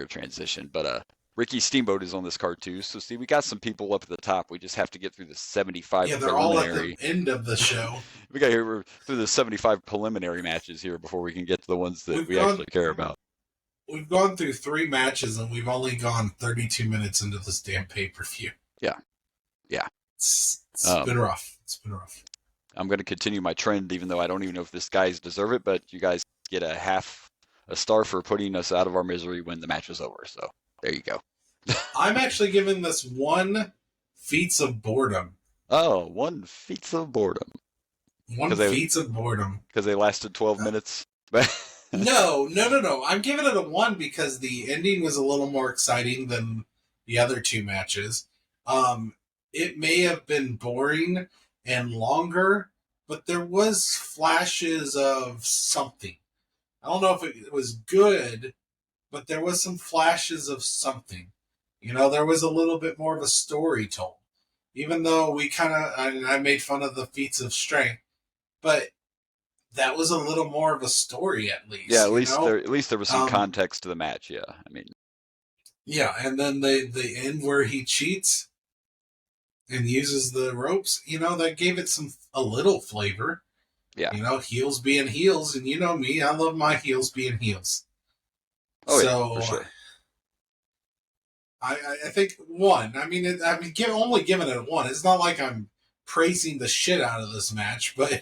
transition. But Ricky Steamboat is on this card too. So see, we got some people up at the top. We just have to get through the 75. Yeah, they're all at the end of the show. We got here through the 75 preliminary matches here before we can get to the ones that we actually care about. We've gone through 3 matches and we've only gone 32 minutes into this damn pay-per-view. Yeah. It's been rough. It's been rough. I'm going to continue my trend, even though I don't even know if this guys deserve it, but you guys get a half a star for putting us out of our misery when the match was over. So there you go. I'm actually giving this 1 feats of boredom. Oh, 1 feats of boredom. 1 feats of boredom. Because they lasted 12 minutes? No. I'm giving it a 1 because the ending was a little more exciting than the other 2 matches. It may have been boring and longer, but there was flashes of something. I don't know if it was good, but there was some flashes of something. You know, there was a little bit more of a story told. Even though we I made fun of the feats of strength, but that was a little more of a story at least. Yeah, at least there was some context to the match. Yeah, I mean. Yeah, and then the end where he cheats and uses the ropes, you know, that gave it a little flavor. Yeah. You know, heels being heels, and you know me, I love my heels being heels. Oh, so, yeah, for sure. I think 1. Only giving it a 1. It's not like I'm praising the shit out of this match, but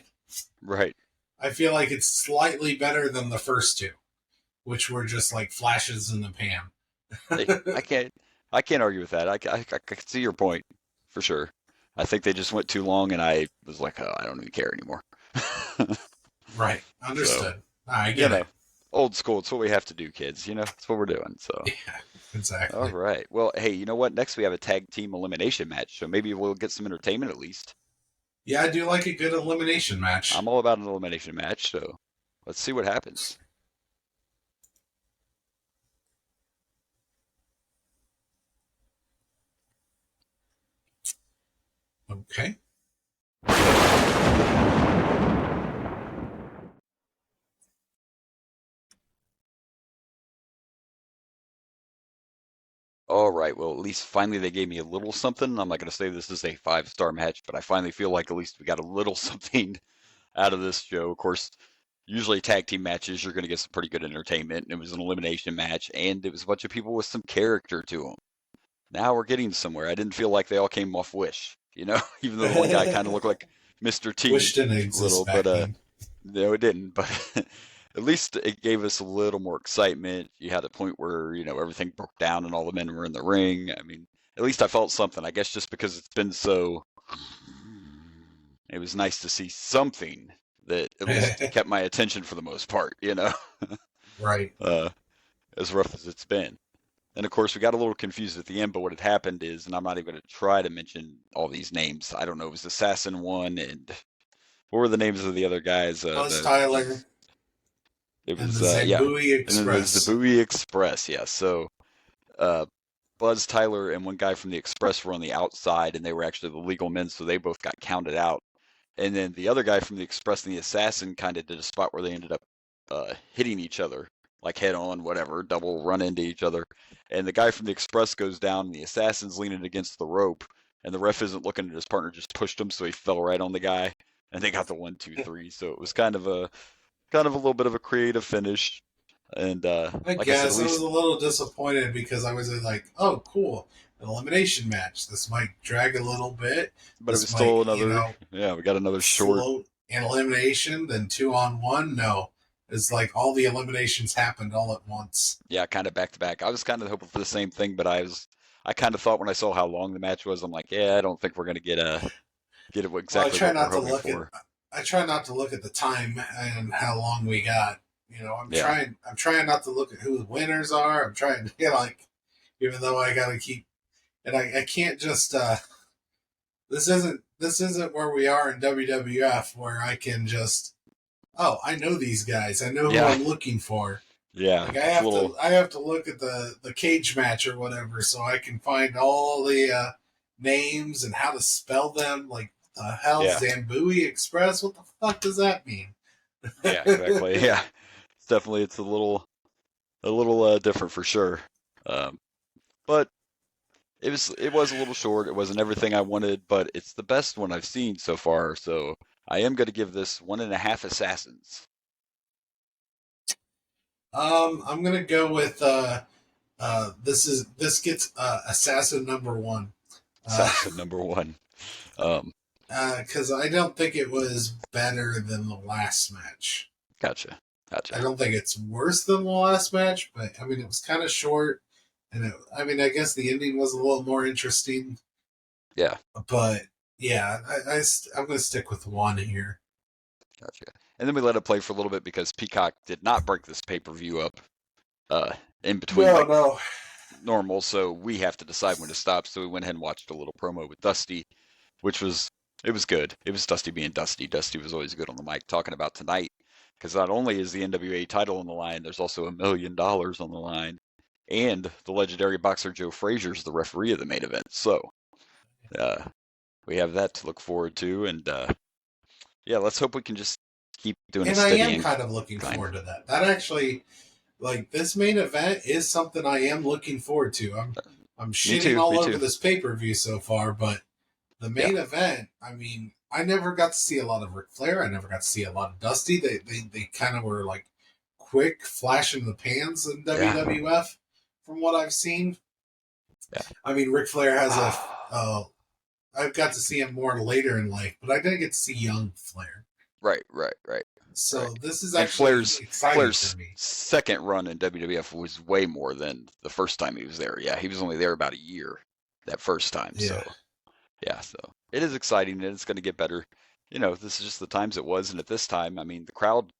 right. I feel like it's slightly better than the first 2, which were just like flashes in the pan. I can't argue with that. I can see your point for sure. I think they just went too long, and I was like, oh, I don't even care anymore. Right. Understood. I get it. Old school. It's what we have to do, kids. You know, it's what we're doing. So. Yeah, exactly. All right. Well, hey, you know what? Next we have a tag team elimination match, so maybe we'll get some entertainment at least. Yeah, I do like a good elimination match. I'm all about an elimination match, so let's see what happens. Okay. All right. Well, at least finally they gave me a little something. I'm not going to say this is a 5-star match, but I finally feel like at least we got a little something out of this show. Of course, usually tag team matches, you're going to get some pretty good entertainment. It was an elimination match, and it was a bunch of people with some character to them. Now we're getting somewhere. I didn't feel like they all came off Wish, you know, even though the one guy kind of looked like Mr. T. Wish didn't exist back then. No, it didn't. But at least it gave us a little more excitement. You had a point where, you know, everything broke down and all the men were in the ring. I mean, at least I felt something. I guess just because it's been so, it was nice to see something that at least kept my attention for the most part, you know. Right. As rough as it's been. And of course, we got a little confused at the end, but what had happened is, and I'm not even going to try to mention all these names. I don't know. It was Assassin 1, and what were the names of the other guys? Buzz Tyler. It was the Zambui Express. And then the Zambui Express, yeah. So Buzz Tyler and one guy from the Express were on the outside, and they were actually the legal men, so they both got counted out. And then the other guy from the Express and the Assassin kind of did a spot where they ended up hitting each other, like head on, whatever, double run into each other. And the guy from the Express goes down, and the Assassin's leaning against the rope, and the ref isn't looking at his partner, just pushed him, so he fell right on the guy. and they got the 1, 2, 3. So it was kind of a little bit of a creative finish. And I like guess I said, I was a little disappointed because I was like, "Oh, cool, an elimination match. This might drag a little bit. but it was This still might, another. Yeah, we got another short. slow an elimination, then 2-on-1." No, it's like all the eliminations happened all at once. Yeah, kind of back to back. I was kind of hoping for the same thing, but I kind of thought when I saw how long the match was, I'm like, yeah, I don't think we're gonna get it exactly what we're hoping for. I try not to look at the time and how long we got. I'm Yeah. trying not to look at who the winners are. I'm trying to even though I gotta keep, and I can't just this isn't where we are in WWF where I can just, oh, I know these guys. I know who Yeah. I'm looking for. Yeah. Like I have to look at the cage match or whatever so I can find all the names and how to spell them. Like the hell, Yeah. Zambui Express? What the fuck does that mean? Yeah, exactly. Yeah. It's a little different for sure. But it was a little short. It wasn't everything I wanted, but it's the best one I've seen so far. So I am going to give this 1.5 assassins. I'm gonna go with this gets assassin number 1. Assassin number 1. Because I don't think it was better than the last match. Gotcha. I don't think it's worse than the last match, but I mean it was kind of short, and I guess the ending was a little more interesting. Yeah. But yeah, I'm going to stick with 1 here. Gotcha. And then we let it play for a little bit because Peacock did not break this pay-per-view up in between normal, so we have to decide when to stop. So we went ahead and watched a little promo with Dusty, it was good. It was Dusty being Dusty. Dusty was always good on the mic talking about tonight, because not only is the NWA title on the line, there's also $1 million on the line, and the legendary boxer Joe Frazier's the referee of the main event. So we have that to look forward to, and yeah, let's hope we can just keep doing and a steady. And I am kind of looking forward to that. That actually, like, this main event is something I am looking forward to. I'm shitting all over this pay-per-view so far, but the main event, I mean, I never got to see a lot of Ric Flair. I never got to see a lot of Dusty. They kind of were like quick flash in the pans in WWF from what I've seen. Yeah. I mean, Ric Flair has I've got to see him more later in life, but I didn't get to see young Flair. Right. So this is actually exciting Flair's for me. Second run in WWF was way more than the first time he was there. Yeah, he was only there about a year that first time. Yeah. So yeah, so it is exciting and it's going to get better. This is just the times it was, and at this time, I mean, the crowd,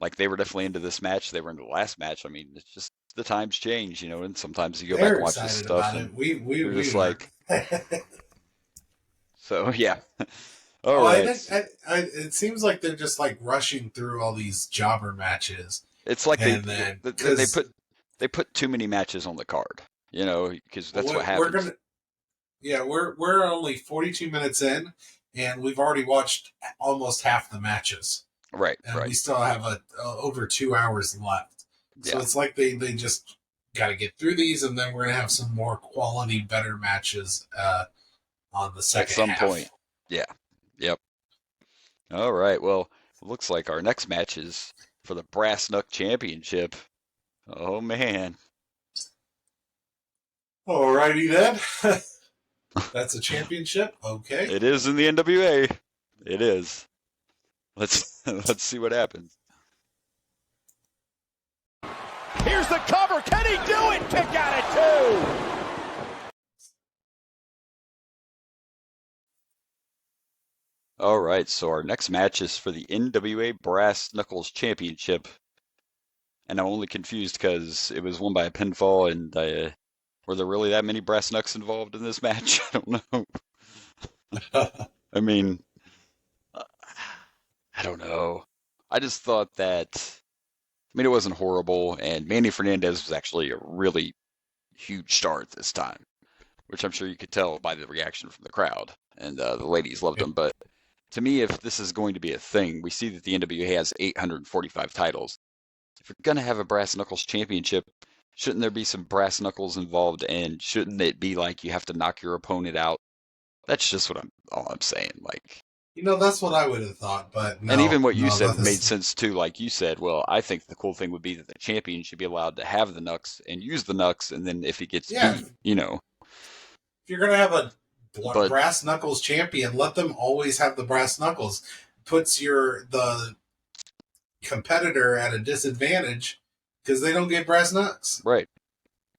like, they were definitely into this match. They were into the last match. I mean, it's just the times change, and sometimes you go back and watch this stuff, and we're just like, so yeah. All right. It seems like they're just like rushing through all these jobber matches. It's like they put too many matches on the card, because that's what happens. We're only 42 minutes in, and we've already watched almost half the matches. Right. And we still have over 2 hours left. So it's like they just got to get through these, and then we're going to have some more quality, better matches on the second half. At some point. Yeah. Yep. All right. Well, it looks like our next match is for the Brass Knuck Championship. Oh, man. All righty then. That's a championship? Okay. It is in the NWA. It is. Let's see what happens. Here's the cover. Can he do it? Kick out at 2. All right, so our next match is for the NWA Brass Knuckles Championship. And I'm only confused because it was won by a pinfall, and were there really that many brass knucks involved in this match? I don't know. I mean, I don't know. I just thought that, it wasn't horrible, and Manny Fernandez was actually a really huge star at this time, which I'm sure you could tell by the reaction from the crowd, and the ladies loved him. But to me, if this is going to be a thing, we see that the NWA has 845 titles. If you're going to have a Brass Knuckles Championship, shouldn't there be some brass knuckles involved, and shouldn't it be like you have to knock your opponent out? That's just all I'm saying. Like, That's what I would have thought, but no. And even what you said that made sense too. Like you said, well, I think the cool thing would be that the champion should be allowed to have the knucks and use the knucks, and then if he gets beat, If you're gonna have a But brass knuckles champion, let them always have the brass knuckles. Puts the competitor at a disadvantage because they don't get brass knucks. right.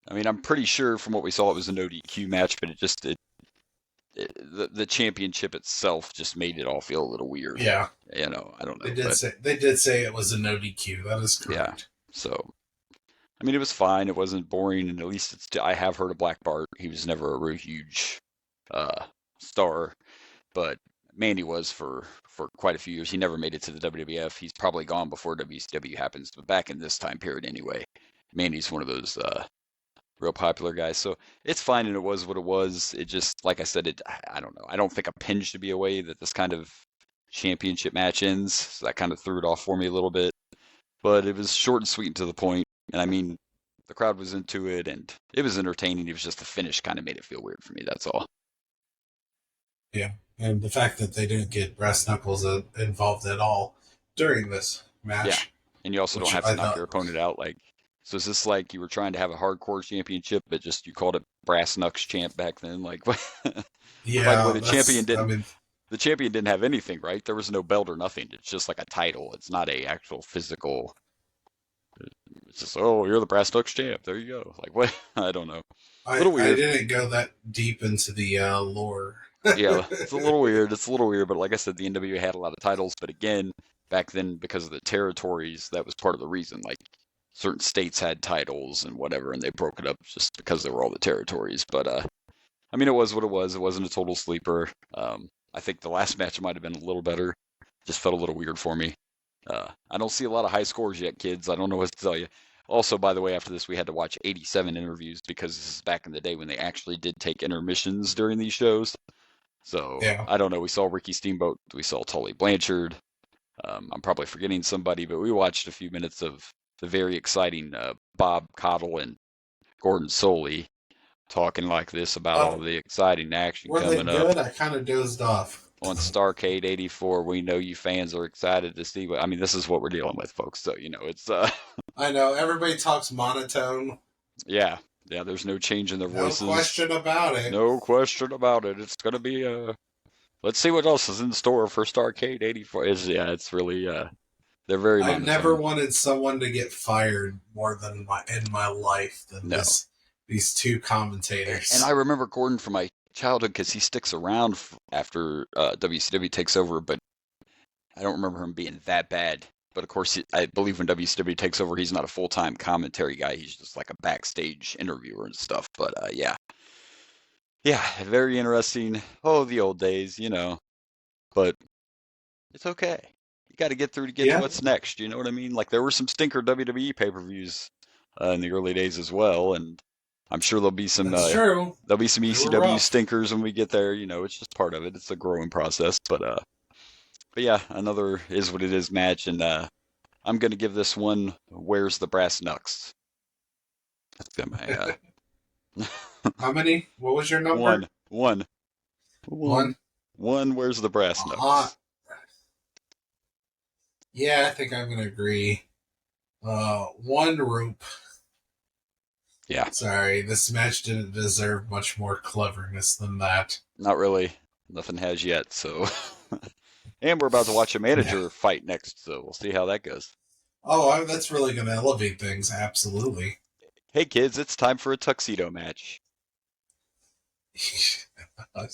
I mean, I'm pretty sure from what we saw it was an ODQ match, but the championship itself just made it all feel a little weird. Yeah. I don't know. They did say it was an ODQ. That is correct. Yeah. So, I mean, it was fine. It wasn't boring, and at least I have heard of Black Bart. He was never a real huge star, but Mandy was for quite a few years. He never made it to the WWF. He's probably gone before WCW happens, but back in this time period anyway, Mandy's one of those real popular guys. So it's fine, and it was what it was. It just, like I said, I don't know. I don't think a pin should be a way that this kind of championship match ends. So that kind of threw it off for me a little bit. But it was short and sweet and to the point. And I mean, the crowd was into it, and it was entertaining. It was just the finish kind of made it feel weird for me. That's all. Yeah, and the fact that they didn't get brass knuckles involved at all during this match. Yeah, and you also don't have to knock your opponent out. So is this like you were trying to have a hardcore championship, but just you called it brass knucks champ back then? Like, yeah, by the way, the champion didn't have anything, right? There was no belt or nothing. It's just like a title. It's not a actual physical. It's just, oh, you're the brass knucks champ. There you go. Like, what? I don't know. A little weird. I didn't go that deep into the lore. Yeah, it's a little weird. But like I said, the NWA had a lot of titles. But again, back then, because of the territories, that was part of the reason. Like, certain states had titles and whatever, and they broke it up just because they were all the territories. But, I mean, it was what it was. It wasn't a total sleeper. I think the last match might have been a little better. Just felt a little weird for me. I don't see a lot of high scores yet, kids. I don't know what to tell you. Also, by the way, after this, we had to watch 87 interviews because this is back in the day when they actually did take intermissions during these shows. So, yeah. I don't know. We saw Ricky Steamboat. We saw Tully Blanchard. I'm probably forgetting somebody, but we watched a few minutes of the very exciting Bob Cottle and Gordon Soley talking like this about all the exciting action coming up. Were they good? I kind of dozed off. On Starrcade 84, we know you fans are excited to see what... I mean, this is what we're dealing with, folks. So, it's... I know. Everybody talks monotone. Yeah. Yeah, there's no change in their voices. No question about it. No question about it. It's going to be... Let's see what else is in store for Starrcade 84. It's really... They're very monotone. I've never wanted someone to get fired more than in my life than these two commentators. And I remember Gordon from my childhood because he sticks around after WCW takes over, but I don't remember him being that bad. But of course, I believe when WCW takes over, he's not a full-time commentary guy. He's just like a backstage interviewer and stuff. But yeah, very interesting. Oh, the old days, But it's okay. You got to get through to get to what's next. You know what I mean? Like there were some stinker WWE pay-per-views in the early days as well, and I'm sure there'll be some. There'll be some ECW stinkers when we get there. It's just part of it. It's a growing process, but yeah, another is what it is match, and I'm gonna give this one. Where's the brass knucks? That's my. How many? What was your number? One. Where's the brass knucks? Yeah, I think I'm gonna agree. One rope. Yeah. Sorry, this match didn't deserve much more cleverness than that. Not really. Nothing has yet, so. And we're about to watch a manager fight next, so we'll see how that goes. Oh, that's really going to elevate things, absolutely. Hey, kids, it's time for a tuxedo match. Is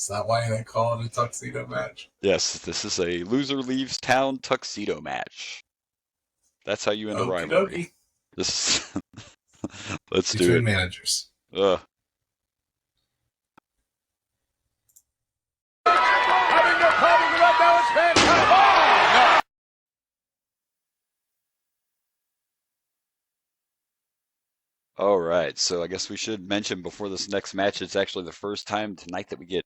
that why they call it a tuxedo match? Yes, this is a loser leaves town tuxedo match. That's how you end a rivalry. This Let's do it. Between managers. Having no problem with that balance man. Oh, no. All right, so I guess we should mention before this next match, it's actually the first time tonight that we get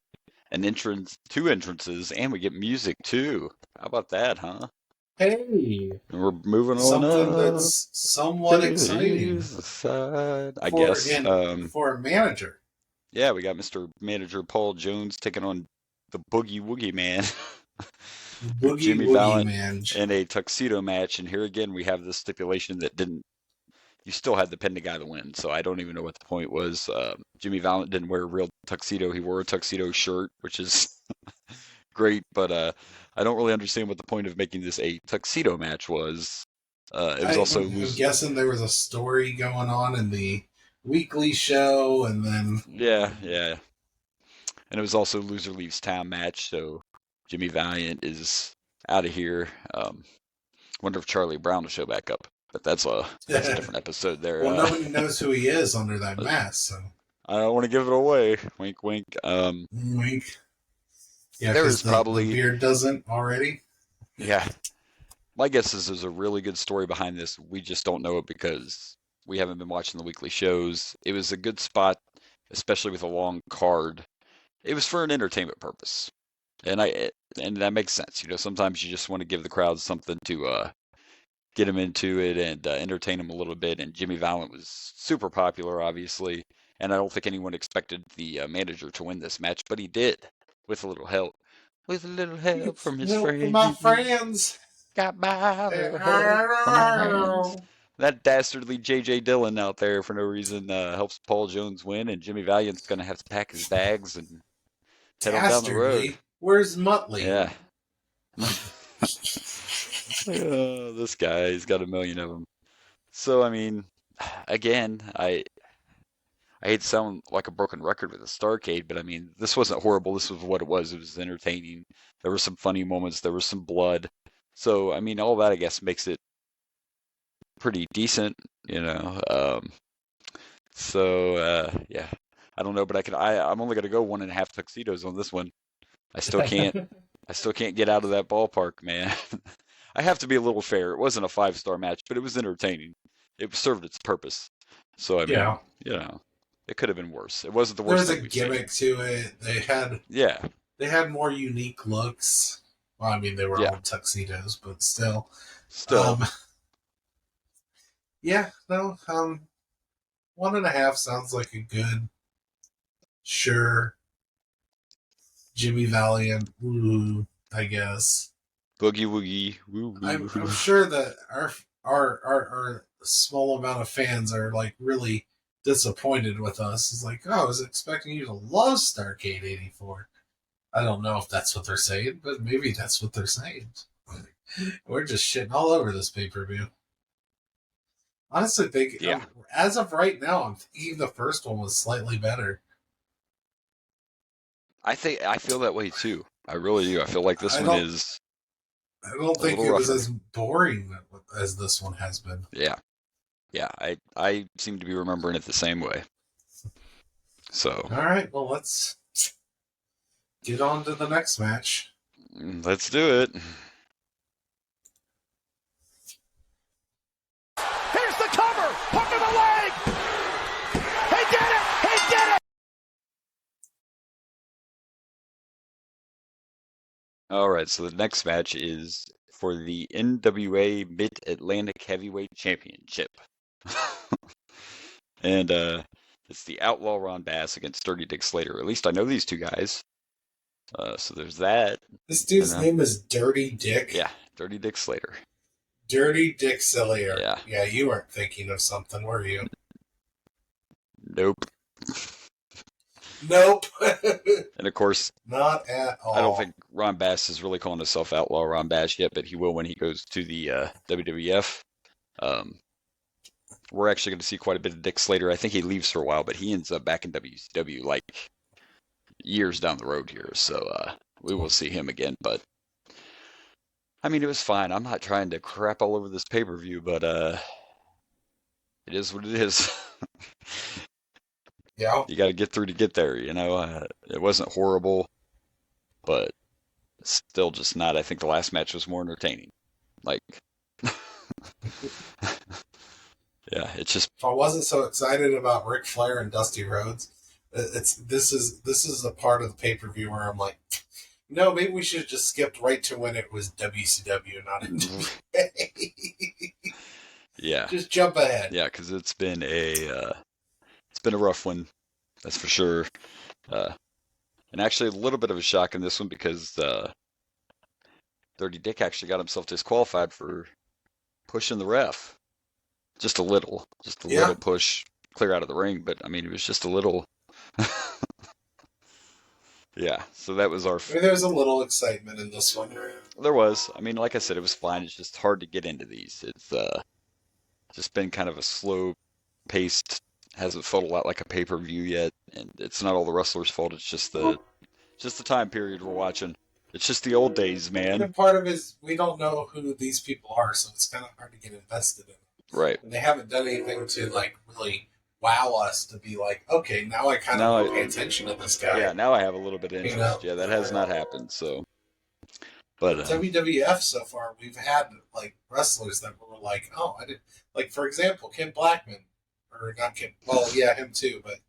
two entrances, and we get music too. How about that, huh? Hey, we're moving on something that's somewhat exciting. I guess for a manager. Yeah, we got Mr. Manager Paul Jones taking on the Boogie Woogie Man. Jimmy Valiant in a tuxedo match, and here again we have this stipulation that didn't. You still had the pinned guy to win, so I don't even know what the point was. Jimmy Valiant didn't wear a real tuxedo; he wore a tuxedo shirt, which is great, but I don't really understand what the point of making this a tuxedo match was. I'm guessing there was a story going on in the weekly show, and then yeah, and it was also loser leaves town match, so Jimmy Valiant is out of here. Wonder if Charlie Brown will show back up, but that's a different episode there. Well, nobody knows who he is under that mask, so I don't want to give it away. Wink, wink. Wink. Yeah, there is probably the beard doesn't already. Yeah. My guess is there's a really good story behind this. We just don't know it because we haven't been watching the weekly shows. It was a good spot, especially with a long card. It was for an entertainment purpose, and that makes sense. Sometimes you just want to give the crowd something to get them into it and entertain them a little bit. And Jimmy Valiant was super popular, obviously, and I don't think anyone expected the manager to win this match, but he did with a little help. With a little help from his friends. From my friends. Got by little help from my friends. That dastardly J.J. Dillon out there for no reason helps Paul Jones win, and Jimmy Valiant's going to have to pack his bags and head on down the road. Where's Muttley? Yeah. This guy, he's got a million of them. So, I mean, again, I hate to sound like a broken record with a Starrcade, but I mean, this wasn't horrible. This was what it was. It was entertaining. There were some funny moments. There was some blood. So, I mean, all that, I guess, makes it pretty decent, Yeah. I don't know, but I'm only going to go 1.5 tuxedos on this one. I still can't get out of that ballpark, man. I have to be a little fair. It wasn't a 5-star match, but it was entertaining. It served its purpose. So, I mean, it could have been worse. It wasn't the worst. There was a gimmick to it. They had more unique looks. Well, I mean, they were all tuxedos, but still. 1.5 sounds like a good, sure, Jimmy Valiant, woo, I guess. Boogie woogie, woo. I'm sure that our small amount of fans are like really disappointed with us. It's like, I was expecting you to love Starrcade 84. I don't know if that's what they're saying, but maybe that's what they're saying. We're just shitting all over this pay-per-view. Honestly, as of right now, I'm thinking the first one was slightly better. I feel that way too. I really do. I feel like this one is. I don't think it was as boring as this one has been. Yeah. I seem to be remembering it the same way. So. All right. Well, let's get on to the next match. Let's do it. Here's the cover. Hook of the leg. He did it. He did it. All right. So the next match is for the NWA Mid-Atlantic Heavyweight Championship. And it's the Outlaw Ron Bass against Dirty Dick Slater. At least I know these two guys. So there's that. This dude's name is Dirty Dick? Yeah, Dirty Dick Slater. Dirty Dick Slater. Yeah. Yeah, you weren't thinking of something, were you? Nope. Nope. And of course, not at all. I don't think Ron Bass is really calling himself Outlaw Ron Bass yet, but he will when he goes to the WWF. We're actually going to see quite a bit of Dick Slater. I think he leaves for a while, but he ends up back in WCW like years down the road here. So we will see him again. But I mean, it was fine. I'm not trying to crap all over this pay-per-view, but it is what it is. Yeah. You got to get through to get there, It wasn't horrible, but still just not. I think the last match was more entertaining. Like, yeah, it's just. If I wasn't so excited about Ric Flair and Dusty Rhodes, this is a part of the pay-per-view where I'm like, maybe we should have just skipped right to when it was WCW, not NWA. Yeah. Just jump ahead. Yeah, because it's been a rough one, that's for sure. And actually a little bit of a shock in this one because Dirty Dick actually got himself disqualified for pushing the ref. Just a little push clear out of the ring, but I mean, it was just a little. Yeah, so that was our. I mean, there was a little excitement in this one. There was. I mean, like I said, it was fine. It's just hard to get into these. It's just been kind of a slow paced. Hasn't felt a lot like a pay-per-view yet, and it's not all the wrestlers' fault. It's just the time period we're watching. It's just the old days, man. And part of it is we don't know who these people are, so it's kind of hard to get invested in them. Right. And they haven't done anything to like really wow us to be like, okay, now I kind of pay attention to this guy. Yeah, now I have a little bit of interest. You know? Yeah, that has not happened. So, but WWF so far, we've had like wrestlers that were like, oh, I did. Like for example, Ken Blackman, or not Ken. Well, yeah, him too, but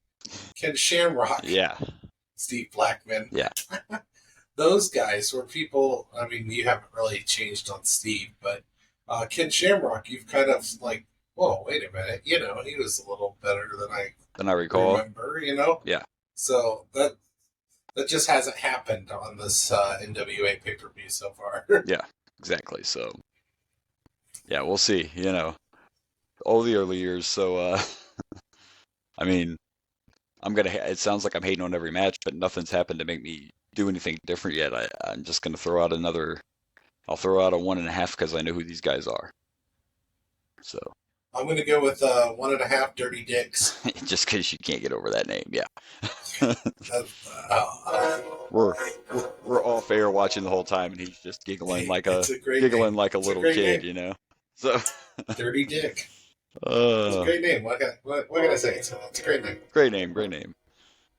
Ken Shamrock. Yeah. Steve Blackman. Yeah. Those guys were people. I mean, you haven't really changed on Steve, but Ken Shamrock, you've kind of like, whoa, wait a minute. You know, he was a little better than I recall. Remember, you know? Yeah. So that just hasn't happened on this NWA pay-per-view so far. Yeah, exactly. So, yeah, we'll see. You know, all the early years. So, I mean, it sounds like I'm hating on every match, but nothing's happened to make me do anything different yet. I'm just going to throw out I'll throw out a 1.5 because I know who these guys are. So. I'm going to go with 1.5 Dirty Dicks. Just because you can't get over that name, yeah. We're off air watching the whole time, and he's just giggling like a little kid, you know. So Dirty Dick. It's a great name. What can I say? It's a great name. Great name.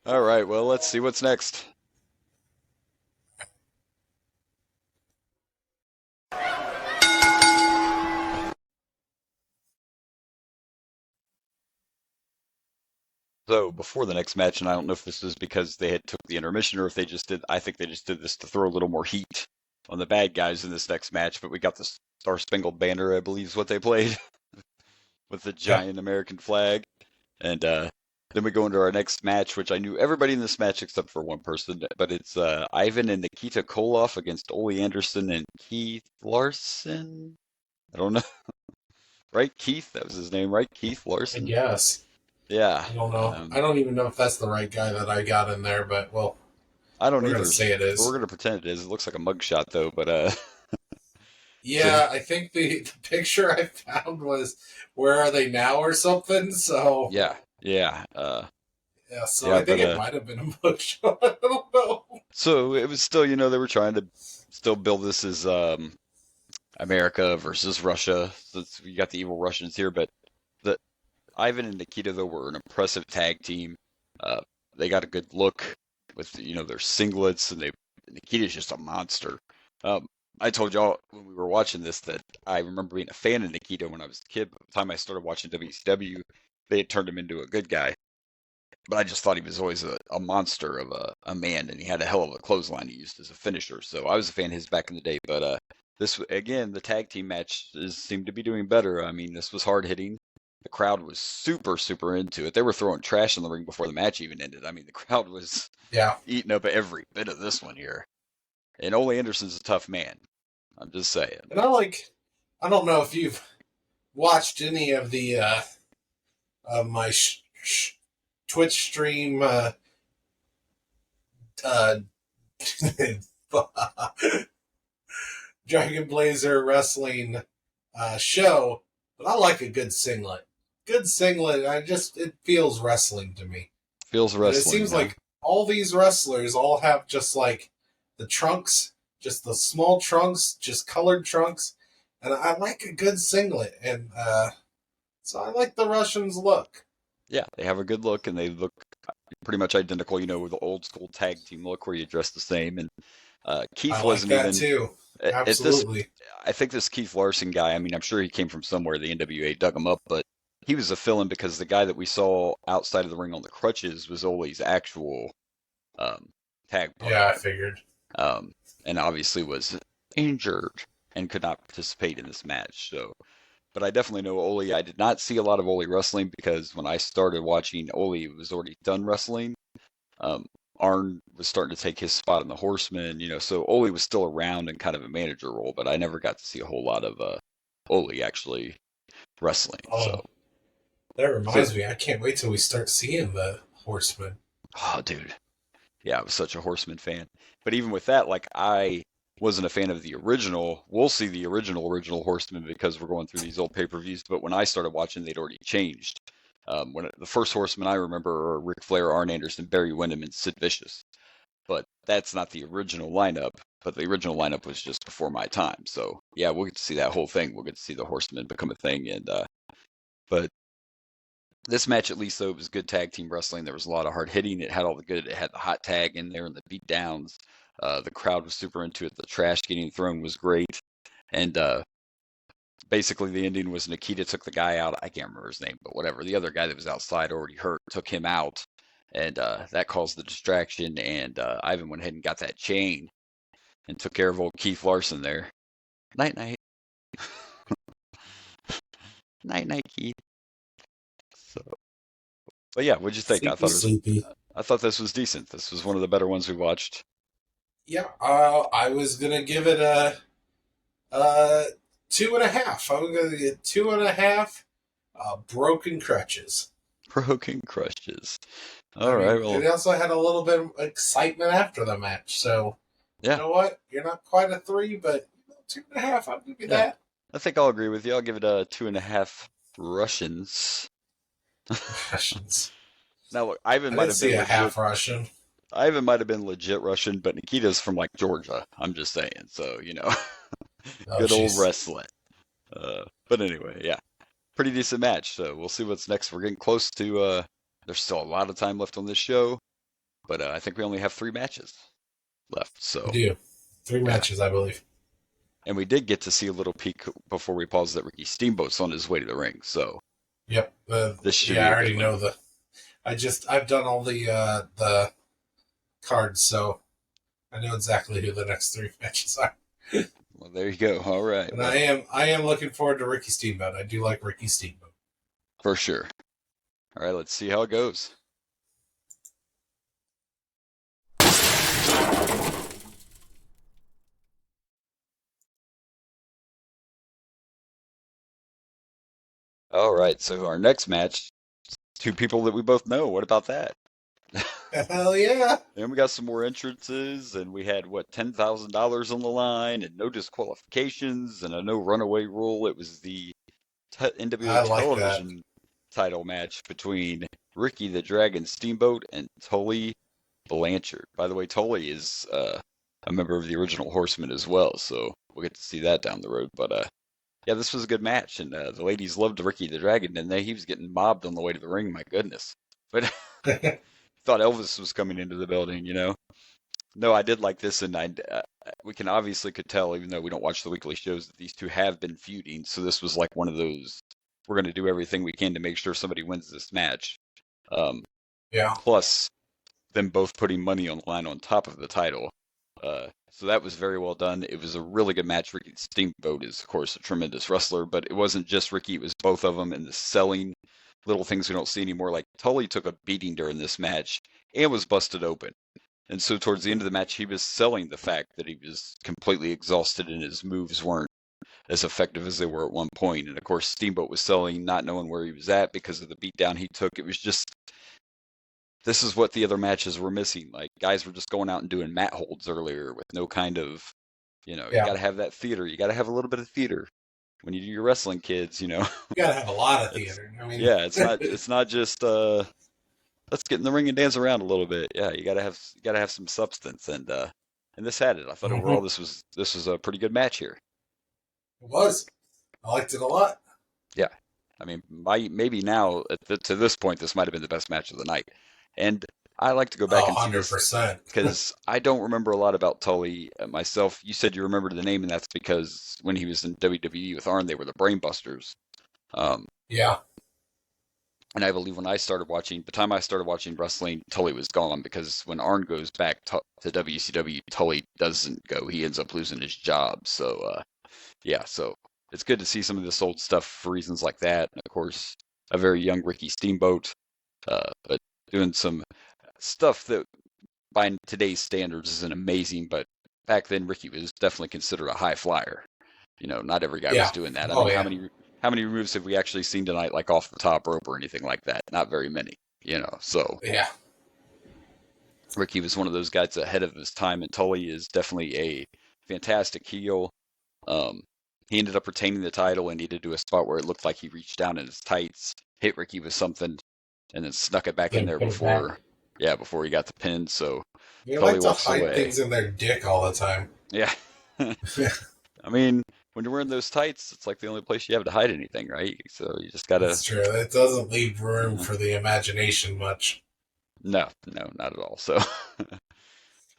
All right, well, let's see what's next. So before the next match, and I don't know if this is because they had took the intermission or if I think they just did this to throw a little more heat on the bad guys in this next match, but we got the Star Spangled Banner, I believe is what they played, with the giant American flag. And then we go into our next match, which I knew everybody in this match except for one person, but it's Ivan and Nikita Koloff against Ole Anderson and Keith Larson. I don't know. Right, Keith? That was his name, right? Keith Larson? Yes. Yeah. I don't know. I don't even know if that's the right guy that I got in there, but well, I don't either. We're going to say it is. We're going to pretend it is. It looks like a mugshot though, but yeah, I think the picture I found was "Where Are They Now" or something. So yeah. So I think it might have been a mugshot. I don't know. So it was still, they were trying to still build this as America versus Russia, since we got the evil Russians here, but Ivan and Nikita, though, were an impressive tag team. They got a good look with, their singlets, and Nikita's just a monster. I told y'all when we were watching this that I remember being a fan of Nikita when I was a kid. By the time I started watching WCW, they had turned him into a good guy. But I just thought he was always a monster of a man, and he had a hell of a clothesline he used as a finisher. So I was a fan of his back in the day. But this, again, the tag team match seemed to be doing better. I mean, this was hard-hitting. The crowd was super, super into it. They were throwing trash in the ring before the match even ended. I mean, the crowd was eating up every bit of this one here. And Ole Anderson's a tough man. I'm just saying. And I don't know if you've watched any of the my Twitch stream Dragon Blazer Wrestling show, but I like a good singlet. Good singlet. It feels wrestling to me. Feels wrestling. It seems like all these wrestlers all have just like the trunks, just the small trunks, just colored trunks, and I like a good singlet, and so I like the Russians' look. Yeah, they have a good look, and they look pretty much identical. With the old school tag team look where you dress the same. And Keith wasn't even too. Absolutely. I think this Keith Larson guy. I mean, I'm sure he came from somewhere. The NWA dug him up, but he was a fill-in because the guy that we saw outside of the ring on the crutches was Ole's actual tag partner. Yeah, I figured. And obviously was injured and could not participate in this match. So, but I definitely know Ole. I did not see a lot of Ole wrestling because when I started watching, Ole was already done wrestling. Arn was starting to take his spot in the Horsemen, so Ole was still around in kind of a manager role, but I never got to see a whole lot of Ole actually wrestling. Oh, that reminds me, I can't wait till we start seeing the Horsemen. Oh, dude. Yeah, I was such a Horseman fan. But even with that, like, I wasn't a fan of the original. We'll see the original Horseman because we're going through these old pay-per-views. But when I started watching, they'd already changed. The first Horsemen I remember are Ric Flair, Arn Anderson, Barry Windham, and Sid Vicious. But that's not the original lineup. But the original lineup was just before my time. So yeah, we'll get to see that whole thing. We'll get to see the Horsemen become a thing. But this match, at least, though, it was good tag team wrestling. There was a lot of hard hitting. It had all the good. It had the hot tag in there and the beat downs. The crowd was super into it. The trash getting thrown was great. And basically, the ending was Nikita took the guy out. I can't remember his name, but whatever. The other guy that was outside already hurt, took him out. And that caused the distraction. And Ivan went ahead and got that chain and took care of old Keith Larson there. Night, night. Night, night, Keith. So, but yeah, what'd you think? I thought this was decent. This was one of the better ones we watched. Yeah, I was gonna give it a 2.5. I was gonna get 2.5. Broken crutches. Broken crutches. All right. Well, it also had a little bit of excitement after the match. So, yeah. You know what? You're not quite a 3, but 2.5. I'll give you that. I think I'll agree with you. I'll give it a 2.5 Russians. Russians. Now look, Ivan might have been half Russian. Ivan might have been legit Russian, but Nikita's from like Georgia. I'm just saying. So good old wrestling. But anyway, yeah, pretty decent match. So we'll see what's next. We're getting close to. There's still a lot of time left on this show, but I think we only have 3 matches left. So we do 3 matches, I believe. And we did get to see a little peek before we paused that Ricky Steamboat's on his way to the ring. So. Yep. I already know I've done all the cards, so I know exactly who the next 3 matches are. Well, there you go. All right. And I am looking forward to Ricky Steamboat. I do like Ricky Steamboat. For sure. All right, let's see how it goes. All right, so our next match, 2 people that we both know. What about that? Hell yeah. And we got some more entrances, and we had, $10,000 on the line, and no disqualifications, and a no runaway rule. It was the NWA television title match between Ricky the Dragon Steamboat and Tully Blanchard. By the way, Tully is a member of the original Horsemen as well, so we'll get to see that down the road. But yeah, this was a good match, and the ladies loved Ricky the Dragon, and he was getting mobbed on the way to the ring. My goodness. But thought Elvis was coming into the building, No, I did like this, and we could tell, even though we don't watch the weekly shows, that these 2 have been feuding. So this was like one of those, we're going to do everything we can to make sure somebody wins this match. Yeah. Plus, them both putting money on the line on top of the title. So that was very well done. It was a really good match. Ricky Steamboat is, of course, a tremendous wrestler, but it wasn't just Ricky, it was both of them, and the selling, little things we don't see anymore. Like, Tully took a beating during this match and was busted open. And so towards the end of the match, he was selling the fact that he was completely exhausted and his moves weren't as effective as they were at one point. And of course, Steamboat was selling, not knowing where he was at because of the beatdown he took. It was just, this is what the other matches were missing. Like, guys were just going out and doing mat holds earlier with no kind of, you got to have that theater. You got to have a little bit of theater when you do your wrestling, kids. You got to have a lot of theater. Yeah, it's not just let's get in the ring and dance around a little bit. Yeah, you got to have some substance, and this had it. I thought overall this was a pretty good match here. It was. I liked it a lot. Yeah, I mean, maybe now to this point, this might have been the best match of the night. And I like to go back and see 100%. Because I don't remember a lot about Tully myself. You said you remembered the name, and that's because when he was in WWE with Arn, they were the Brainbusters. Yeah. And I believe when I started watching, the time I started watching wrestling, Tully was gone, because when Arn goes back to WCW, Tully doesn't go. He ends up losing his job. So, yeah, so it's good to see some of this old stuff for reasons like that. And of course, a very young Ricky Steamboat, but doing some stuff that by today's standards isn't amazing, but back then Ricky was definitely considered a high flyer. Not every guy was doing that. I mean, how many moves have we actually seen tonight, like off the top rope or anything like that? Not very many. So yeah. Ricky was one of those guys ahead of his time, and Tully is definitely a fantastic heel. He ended up retaining the title and needed to do a spot where it looked like he reached down in his tights, hit Ricky with something, and then snuck it back in there before he got the pin. So They like to hide things in their dick all the time. Yeah. I mean, when you're wearing those tights, it's like the only place you have to hide anything, right? So you just gotta. That's true. It doesn't leave room for the imagination much. No, not at all. So.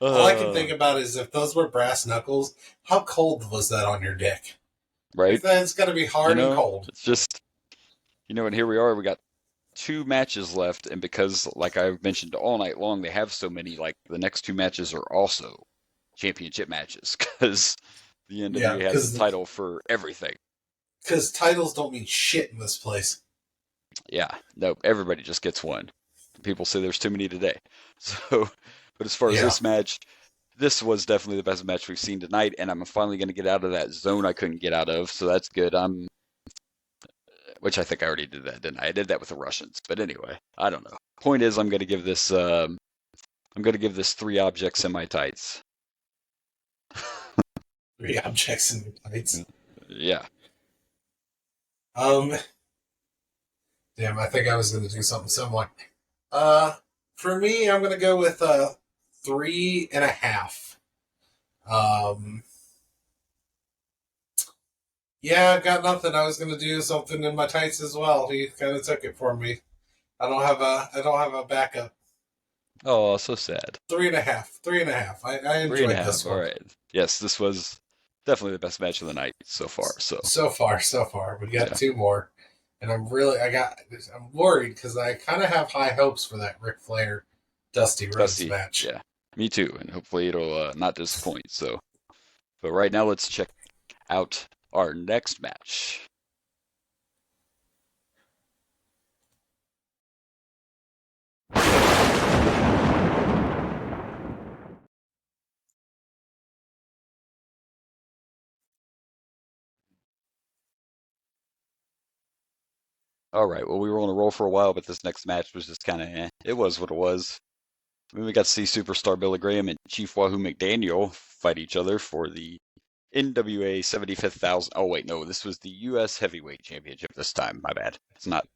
All I can think about is if those were brass knuckles, how cold was that on your dick? Right. It's got to be hard and cold. It's just, and here we are. We got 2 matches left, and because, like I've mentioned all night long, they have so many. Like the next 2 matches are also championship matches because the NWA has the title for everything. Because titles don't mean shit in this place. Yeah, no, everybody just gets one. People say there's too many today. So, but as far as this match, this was definitely the best match we've seen tonight, and I'm finally going to get out of that zone I couldn't get out of, so that's good. Which I think I already did that, didn't I? I did that with the Russians, but anyway, I don't know. Point is, I'm going to give this 3 objects in my tights. 3 objects in your tights. Yeah. Damn, I think I was going to do something similar. For me, I'm going to go with 3.5. Yeah, I've got nothing. I was going to do something in my tights as well. He kind of took it for me. I don't have a backup. Oh, so sad. 3.5. 3.5. I enjoyed this one. All right. Yes, this was definitely the best match of the night so far. So far. We got 2 more. And I'm worried because I kind of have high hopes for that Ric Flair Dusty Rhodes match. Yeah, me too. And hopefully it'll not disappoint. So, but right now let's check out our next match. All right, well, we were on a roll for a while, but this next match was just kind of It was what it was. I mean, we got to see Superstar Billy Graham and Chief Wahoo McDaniel fight each other for the NWA 75,000. Oh, wait, no, this was the U.S. Heavyweight Championship this time. My bad. It's not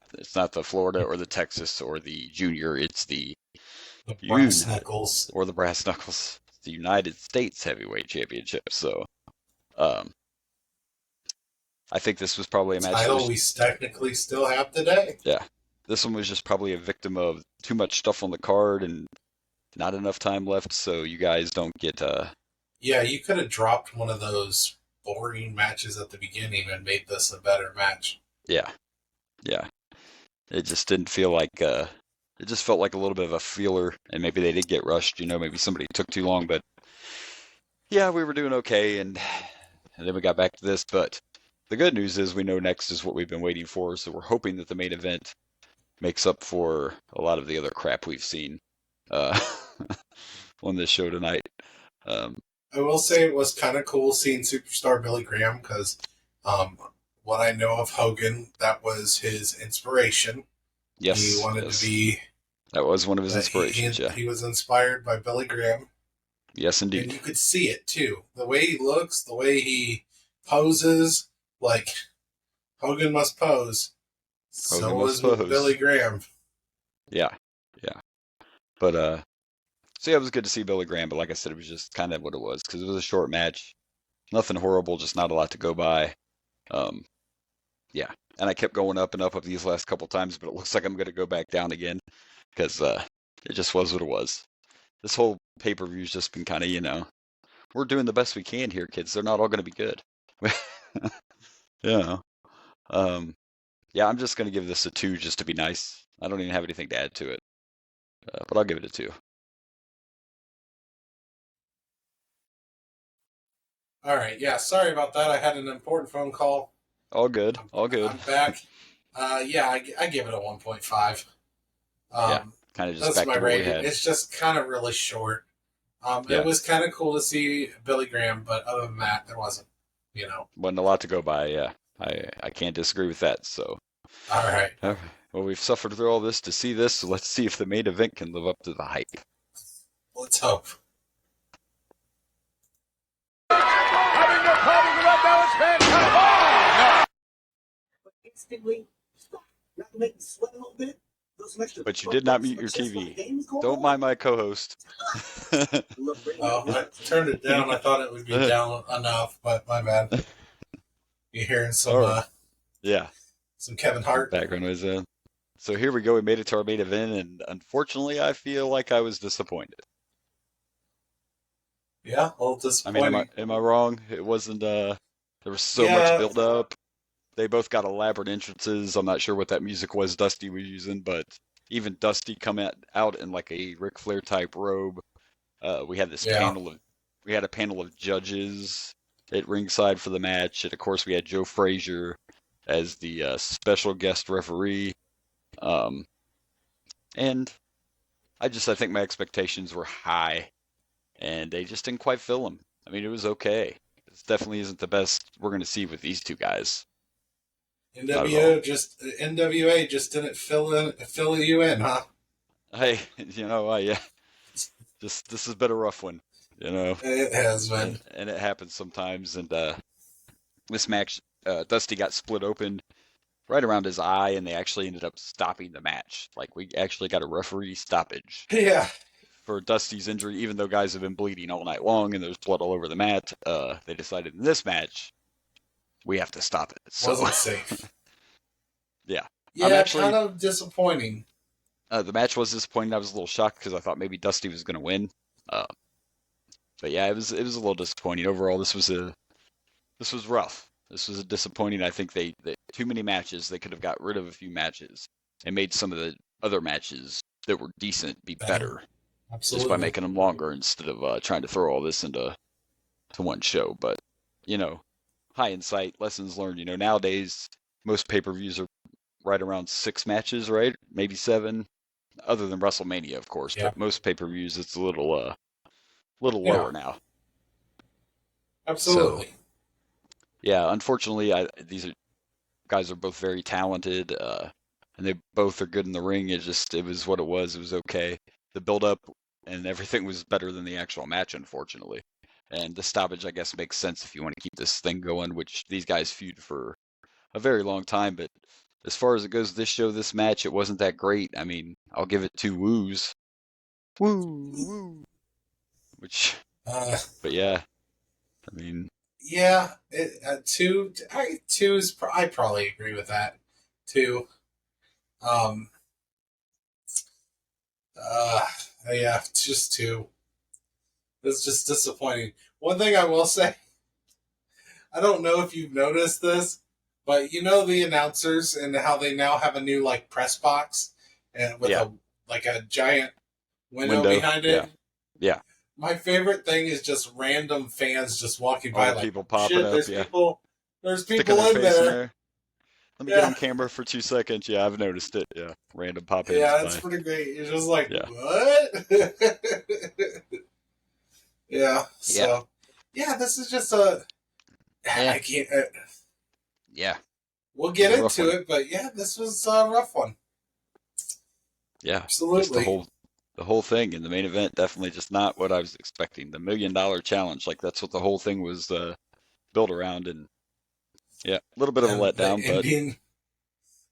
the Florida or the Texas or the Junior. It's the Brass Knuckles. Or the Brass Knuckles. It's the United States Heavyweight Championship. So, I think this was probably a match. Title we technically still have today. Yeah. This one was just probably a victim of too much stuff on the card and not enough time left, so you guys don't get... Yeah, you could have dropped one of those boring matches at the beginning and made this a better match. Yeah. It just didn't feel like... It just felt like a little bit of a feeler, and maybe they did get rushed, maybe somebody took too long, but... Yeah, we were doing okay, and then we got back to this, but... The good news is we know next is what we've been waiting for, so we're hoping that the main event makes up for a lot of the other crap we've seen on this show tonight. I will say it was kind of cool seeing Superstar Billy Graham because what I know of Hogan, that was his inspiration. Yes. He wanted to be... That was one of his inspirations, yeah. He was inspired by Billy Graham. Yes, indeed. And you could see it, too. The way he looks, the way he poses... Like, Hogan must pose. So was Billy Graham. Yeah. But, so yeah, it was good to see Billy Graham, but like I said, it was just kind of what it was, because it was a short match. Nothing horrible, just not a lot to go by. Yeah, and I kept going up and up these last couple times, but it looks like I'm going to go back down again, because it just was what it was. This whole pay-per-view's just been kind of, we're doing the best we can here, kids. They're not all going to be good. Yeah. Yeah, I'm just going to give this a 2 just to be nice. I don't even have anything to add to it. But I'll give it a 2. All right. Yeah, sorry about that. I had an important phone call. All good. I'm back. Yeah, I give it a 1.5. Yeah. kind of just That's back my to what we rating. had. It's just kind of really short. Yeah. It was kind of cool to see Billy Graham, but other than that, there wasn't, Wasn't a lot to go by, yeah. I can't disagree with that, so. All right. Well, we've suffered through all this to see this, so let's see if the main event can live up to the hype. Let's hope. Having no problem with that Dallas fan. But instantly, not to make me sweat a little bit. But you did not mute your TV. Don't mind my co-host. I turned it down. I thought it would be down enough, but my bad. You're hearing some, yeah, some Kevin Hart background noise. So here we go. We made it to our main event, and unfortunately, I feel like I was disappointed. Yeah, a little disappointing. I mean, am I wrong? It wasn't. There was so much build up. They both got elaborate entrances. I'm not sure what that music was Dusty was using, but even Dusty come out in like a Ric Flair type robe. We had this we had a panel of judges at ringside for the match, and of course we had Joe Frazier as the special guest referee. And I think my expectations were high, and they just didn't quite fill them. I mean, it was okay. This definitely isn't the best we're going to see with these two guys. NWA just didn't fill you in, huh? Hey, yeah. Just this has been a rough one, It has been, and it happens sometimes. And this match, Dusty got split open right around his eye, and they actually ended up stopping the match. Like, we actually got a referee stoppage. Yeah. For Dusty's injury, even though guys have been bleeding all night long and there's blood all over the mat, they decided in this match we have to stop it. So. Wasn't safe. Yeah. Yeah, kind of disappointing. The match was disappointing. I was a little shocked because I thought maybe Dusty was going to win. But yeah, it was a little disappointing. Overall, this was rough. This was disappointing. I think they too many matches. They could have got rid of a few matches and made some of the other matches that were decent be better. Absolutely. Just by making them longer instead of trying to throw all this into one show. But, hindsight, lessons learned. Nowadays, most pay-per-views are right around 6 matches, right? Maybe 7, other than WrestleMania, of course. Yeah. But most pay-per-views, it's a little lower now. Absolutely. So, yeah, unfortunately, these guys are both very talented, and they both are good in the ring. It was what it was. It was okay. The build-up and everything was better than the actual match, unfortunately. And the stoppage, I guess, makes sense if you want to keep this thing going, which these guys feud for a very long time. But as far as it goes, this match, it wasn't that great. I mean, I'll give it 2 woos. Woo! Which, but yeah, I mean. Yeah, 2 is, I probably agree with that. 2. Yeah, just 2. It's just disappointing. One thing I will say, I don't know if you've noticed this, but the announcers and how they now have a new press box and with a giant window behind it. Yeah. My favorite thing is just random fans just walking by, people popping up. There's people in there. Let me get on camera for 2 seconds. Yeah, I've noticed it. Yeah, random pop-ins. Yeah, it's pretty great. You're just like, what? Yeah. So, this is just I can't. Yeah. We'll get into it, but this was a rough one. Yeah, absolutely. The whole thing in the main event, definitely just not what I was expecting. The $1 million challenge, that's what the whole thing was built around, and a little bit of a letdown. But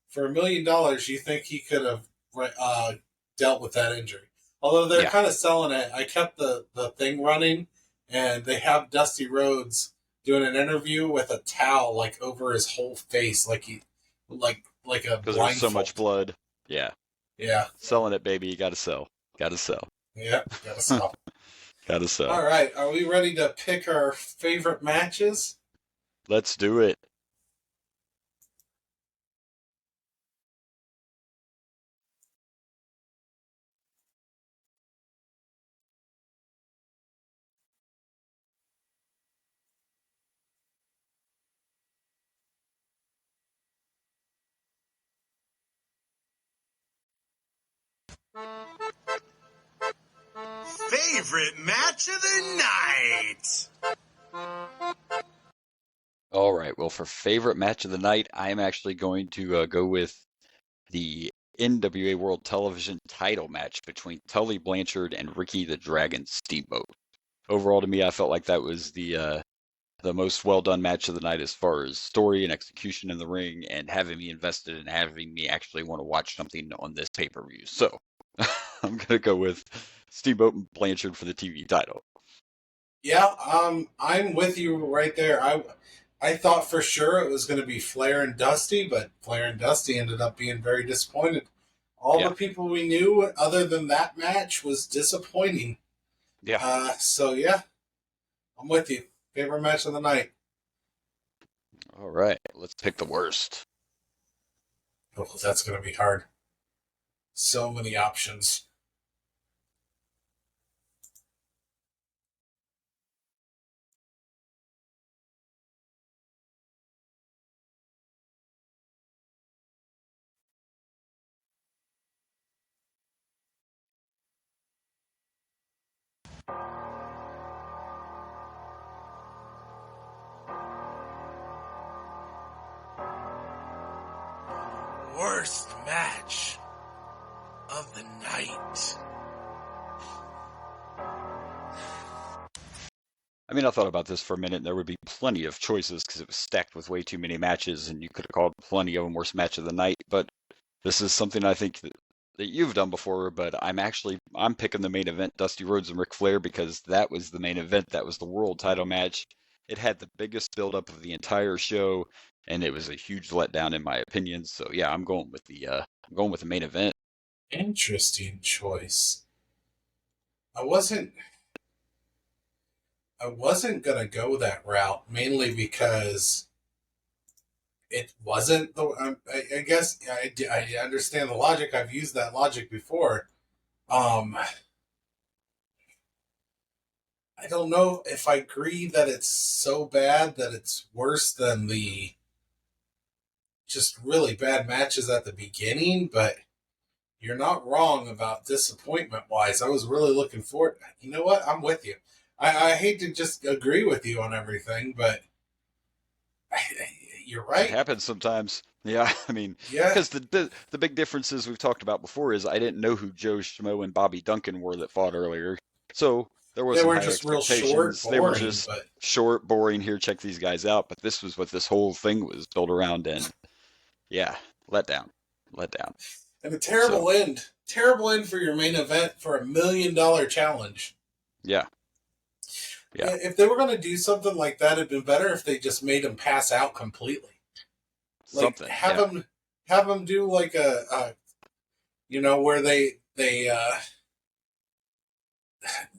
for $1 million, you think he could have dealt with that injury? Although they're kind of selling it. I kept the thing running, and they have Dusty Rhodes doing an interview with a towel over his whole face, like a blindfold. Because there's so much blood. Yeah. Yeah. Selling it, baby. You got to sell. Got to sell. Yeah, got to sell. Got to sell. All right. Are we ready to pick our favorite matches? Let's do it. Favorite match of the night. All right. Well, for favorite match of the night, I am actually going to go with the NWA World Television title match between Tully Blanchard and Ricky the Dragon Steamboat. Overall, to me, I felt like that was the most well done match of the night as far as story and execution in the ring and having me invested and having me actually want to watch something on this pay-per-view. So I'm gonna go with Steamboat and Blanchard for the TV title. Yeah, I'm with you right there. I thought for sure it was going to be Flair and Dusty, but Flair and Dusty ended up being very disappointed. All the people we knew other than that match was disappointing. Yeah. So yeah, I'm with you. Favorite match of the night. All right, let's pick the worst. Oh, that's going to be hard. So many options. Worst match of the night. I mean, I thought about this for a minute, and there would be plenty of choices because it was stacked with way too many matches, and you could have called plenty of them worst match of the night. But this is something I think that you've done before. But I'm picking the main event, Dusty Rhodes and Ric Flair, because that was the main event. That was the world title match. It had the biggest build-up of the entire show, and it was a huge letdown in my opinion. So yeah, I'm going with the main event. Interesting choice. I wasn't gonna go that route, mainly because it wasn't the. I guess I understand the logic. I've used that logic before. I don't know if I agree that it's so bad that it's worse than the just really bad matches at the beginning, but you're not wrong about disappointment wise. I was really looking forward. You know what? I'm with you. I hate to just agree with you on everything, but you're right. It happens sometimes. Yeah, I mean, because the big differences we've talked about before is I didn't know who Joe Schmo and Bobby Duncan were that fought earlier, so there wasn't high expectations. They were just short, boring. Here, check these guys out. But this was what this whole thing was built around, and yeah, let down. And a terrible end. Terrible end for your main event for $1 million challenge. Yeah. If they were going to do something like that, it'd been better if they just made him pass out completely. Like have them do like a where they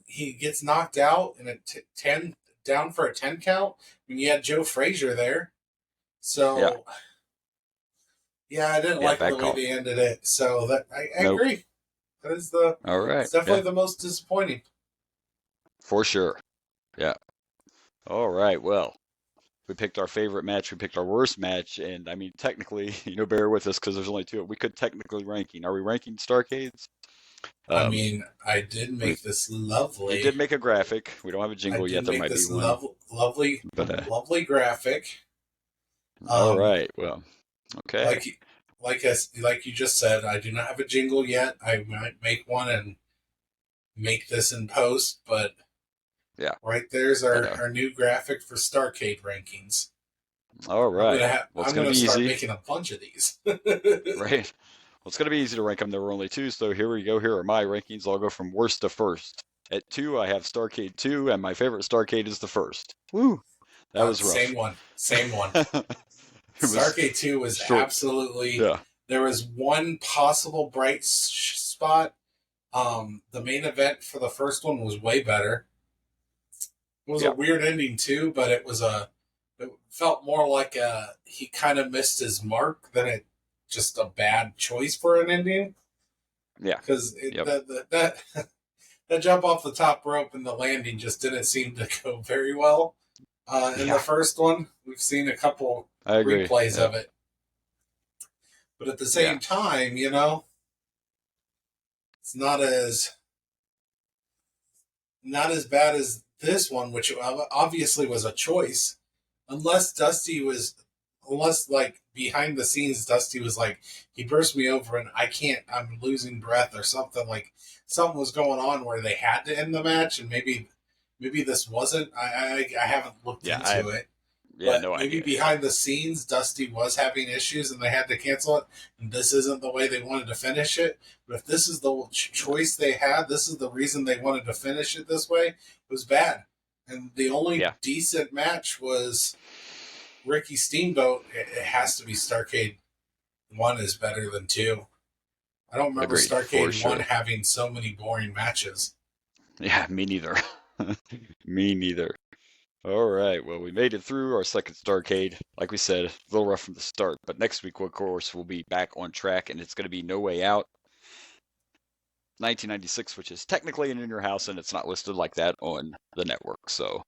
he gets knocked out in a 10 down for a 10 count. I mean, you had Joe Frazier there, so I didn't like the way they ended it. So that I agree. That is it's definitely the most disappointing. For sure. Yeah. All right. Well, we picked our favorite match. We picked our worst match. And I mean, technically, bear with us because there's only two. We could technically ranking. Are we ranking Starrcades? I mean, I did make this lovely. You did make a graphic. We don't have a jingle yet. There might be one. Lovely graphic. All right. Well, okay. Like you just said, I do not have a jingle yet. I might make one and make this in post, but right there's our new graphic for Starrcade rankings. All right. I'm going to start making a bunch of these. Right. Well, it's going to be easy to rank them. There were only two, so here we go. Here are my rankings. I'll go from worst to first. At 2, I have Starrcade 2, and my favorite Starrcade is the first. Woo! That was rough. Same one. Starrcade 2 was absolutely... Yeah. There was one possible bright spot. The main event for the first one was way better. It was a weird ending, too, but it felt more like he kind of missed his mark than just a bad choice for an ending. Yeah. Because that jump off the top rope and the landing just didn't seem to go very well. In the first one, we've seen a couple replays of it. But at the same time, It's not as bad as this one, which obviously was a choice. Unless like behind the scenes, Dusty was like, he burst me over and I'm losing breath or something, like something was going on where they had to end the match, and maybe this wasn't. I haven't looked into it. Yeah, but no maybe idea. behind the scenes, Dusty was having issues and they had to cancel it, and this isn't the way they wanted to finish it. But if this is the choice they had, this is the reason they wanted to finish it this way, it was bad. And the only decent match was Ricky Steamboat. It has to be Starrcade 1 is better than 2. I don't remember Starrcade 1 having so many boring matches. Yeah, me neither. Me neither. All right, well, we made it through our second Starrcade. Like we said, a little rough from the start, but next week, of course, we'll be back on track, and it's going to be No Way Out 1996, which is technically an In Your House, and it's not listed like that on the network. So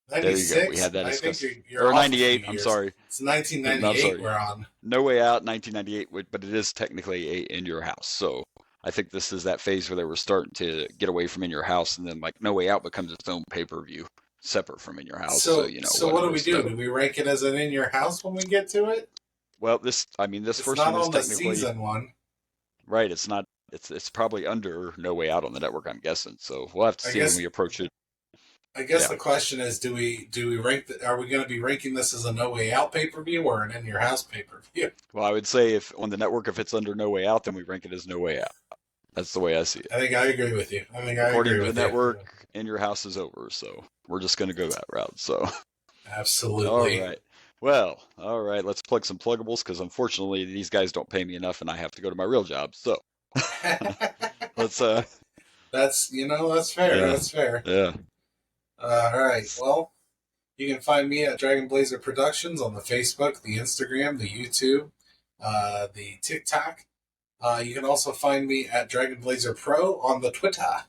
96? There you go. We had that discussed. You're or 98, I'm sorry. It's 1998 we're on. No Way Out 1998, but it is technically a In Your House. So I think this is that phase where they were starting to get away from In Your House, and then like No Way Out becomes its own pay-per-view. Separate from In Your House, so what do we do? Do we rank it as an In Your House when we get to it? Well, this first one is technically not on the season one, right? It's not. It's probably under No Way Out on the network, I'm guessing. So we'll have to see when we approach it. I guess the question is, do we rank? Are we going to be ranking this as a No Way Out pay-per-view or an In Your House pay-per-view? Well, I would say if on the network, if it's under No Way Out, then we rank it as No Way Out. That's the way I see it. I think I agree with you. According to the network, In Your House is over, so we're just going to go that route. So, absolutely. All right. Well, all right. Let's plug some pluggables because unfortunately these guys don't pay me enough, and I have to go to my real job. So, let's. That's fair. Yeah. That's fair. Yeah. All right. Well, you can find me at Dragon Blazer Productions on the Facebook, the Instagram, the YouTube, the TikTok. You can also find me at Dragon Blazer Pro on the Twitter.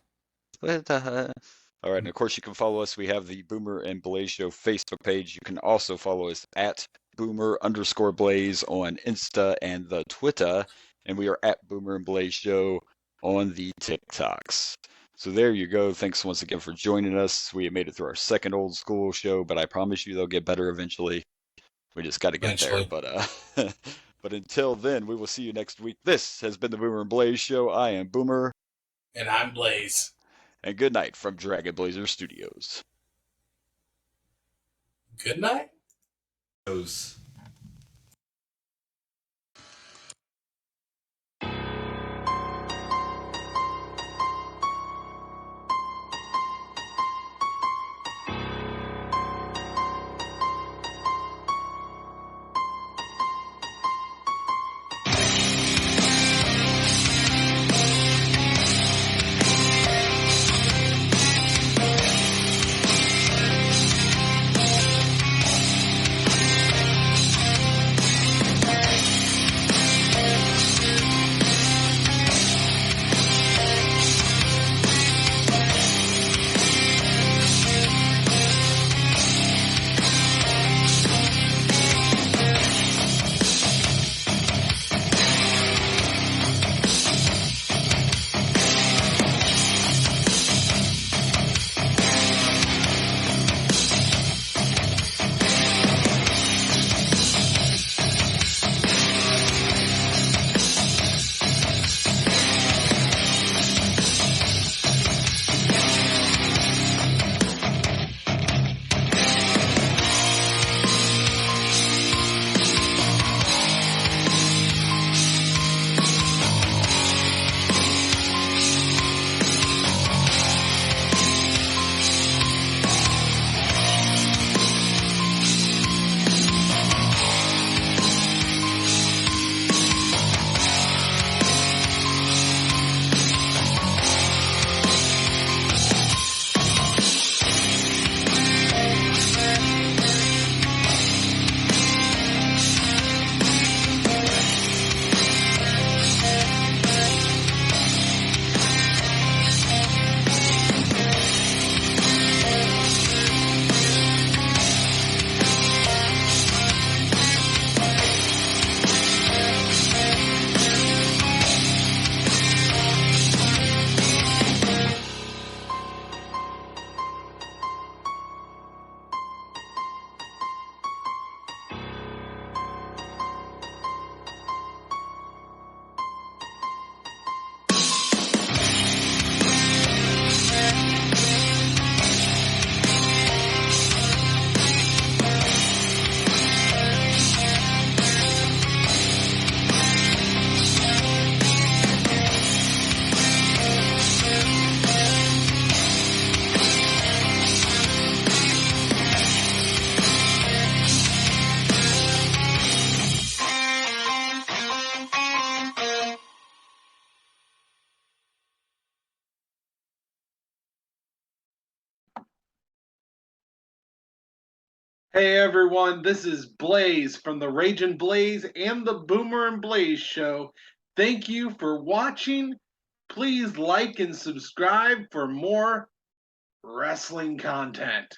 All right, and of course you can follow us. We have the Boomer and Blaze Show Facebook page. You can also follow us at Boomer_Blaze on Insta and the Twitter, and we are at Boomer and Blaze Show on the TikToks. So there you go. Thanks once again for joining us. We have made it through our second old school show, but I promise you they'll get better eventually. We just got to get there. But until then, we will see you next week. This has been the Boomer and Blaze Show. I am Boomer. And I'm Blaze. And good night from Dragon Blazer Studios. Good night. Hey everyone, this is Blaze from the Ragin' Blaze and the Boomer and Blaze Show. Thank you for watching. Please like and subscribe for more wrestling content.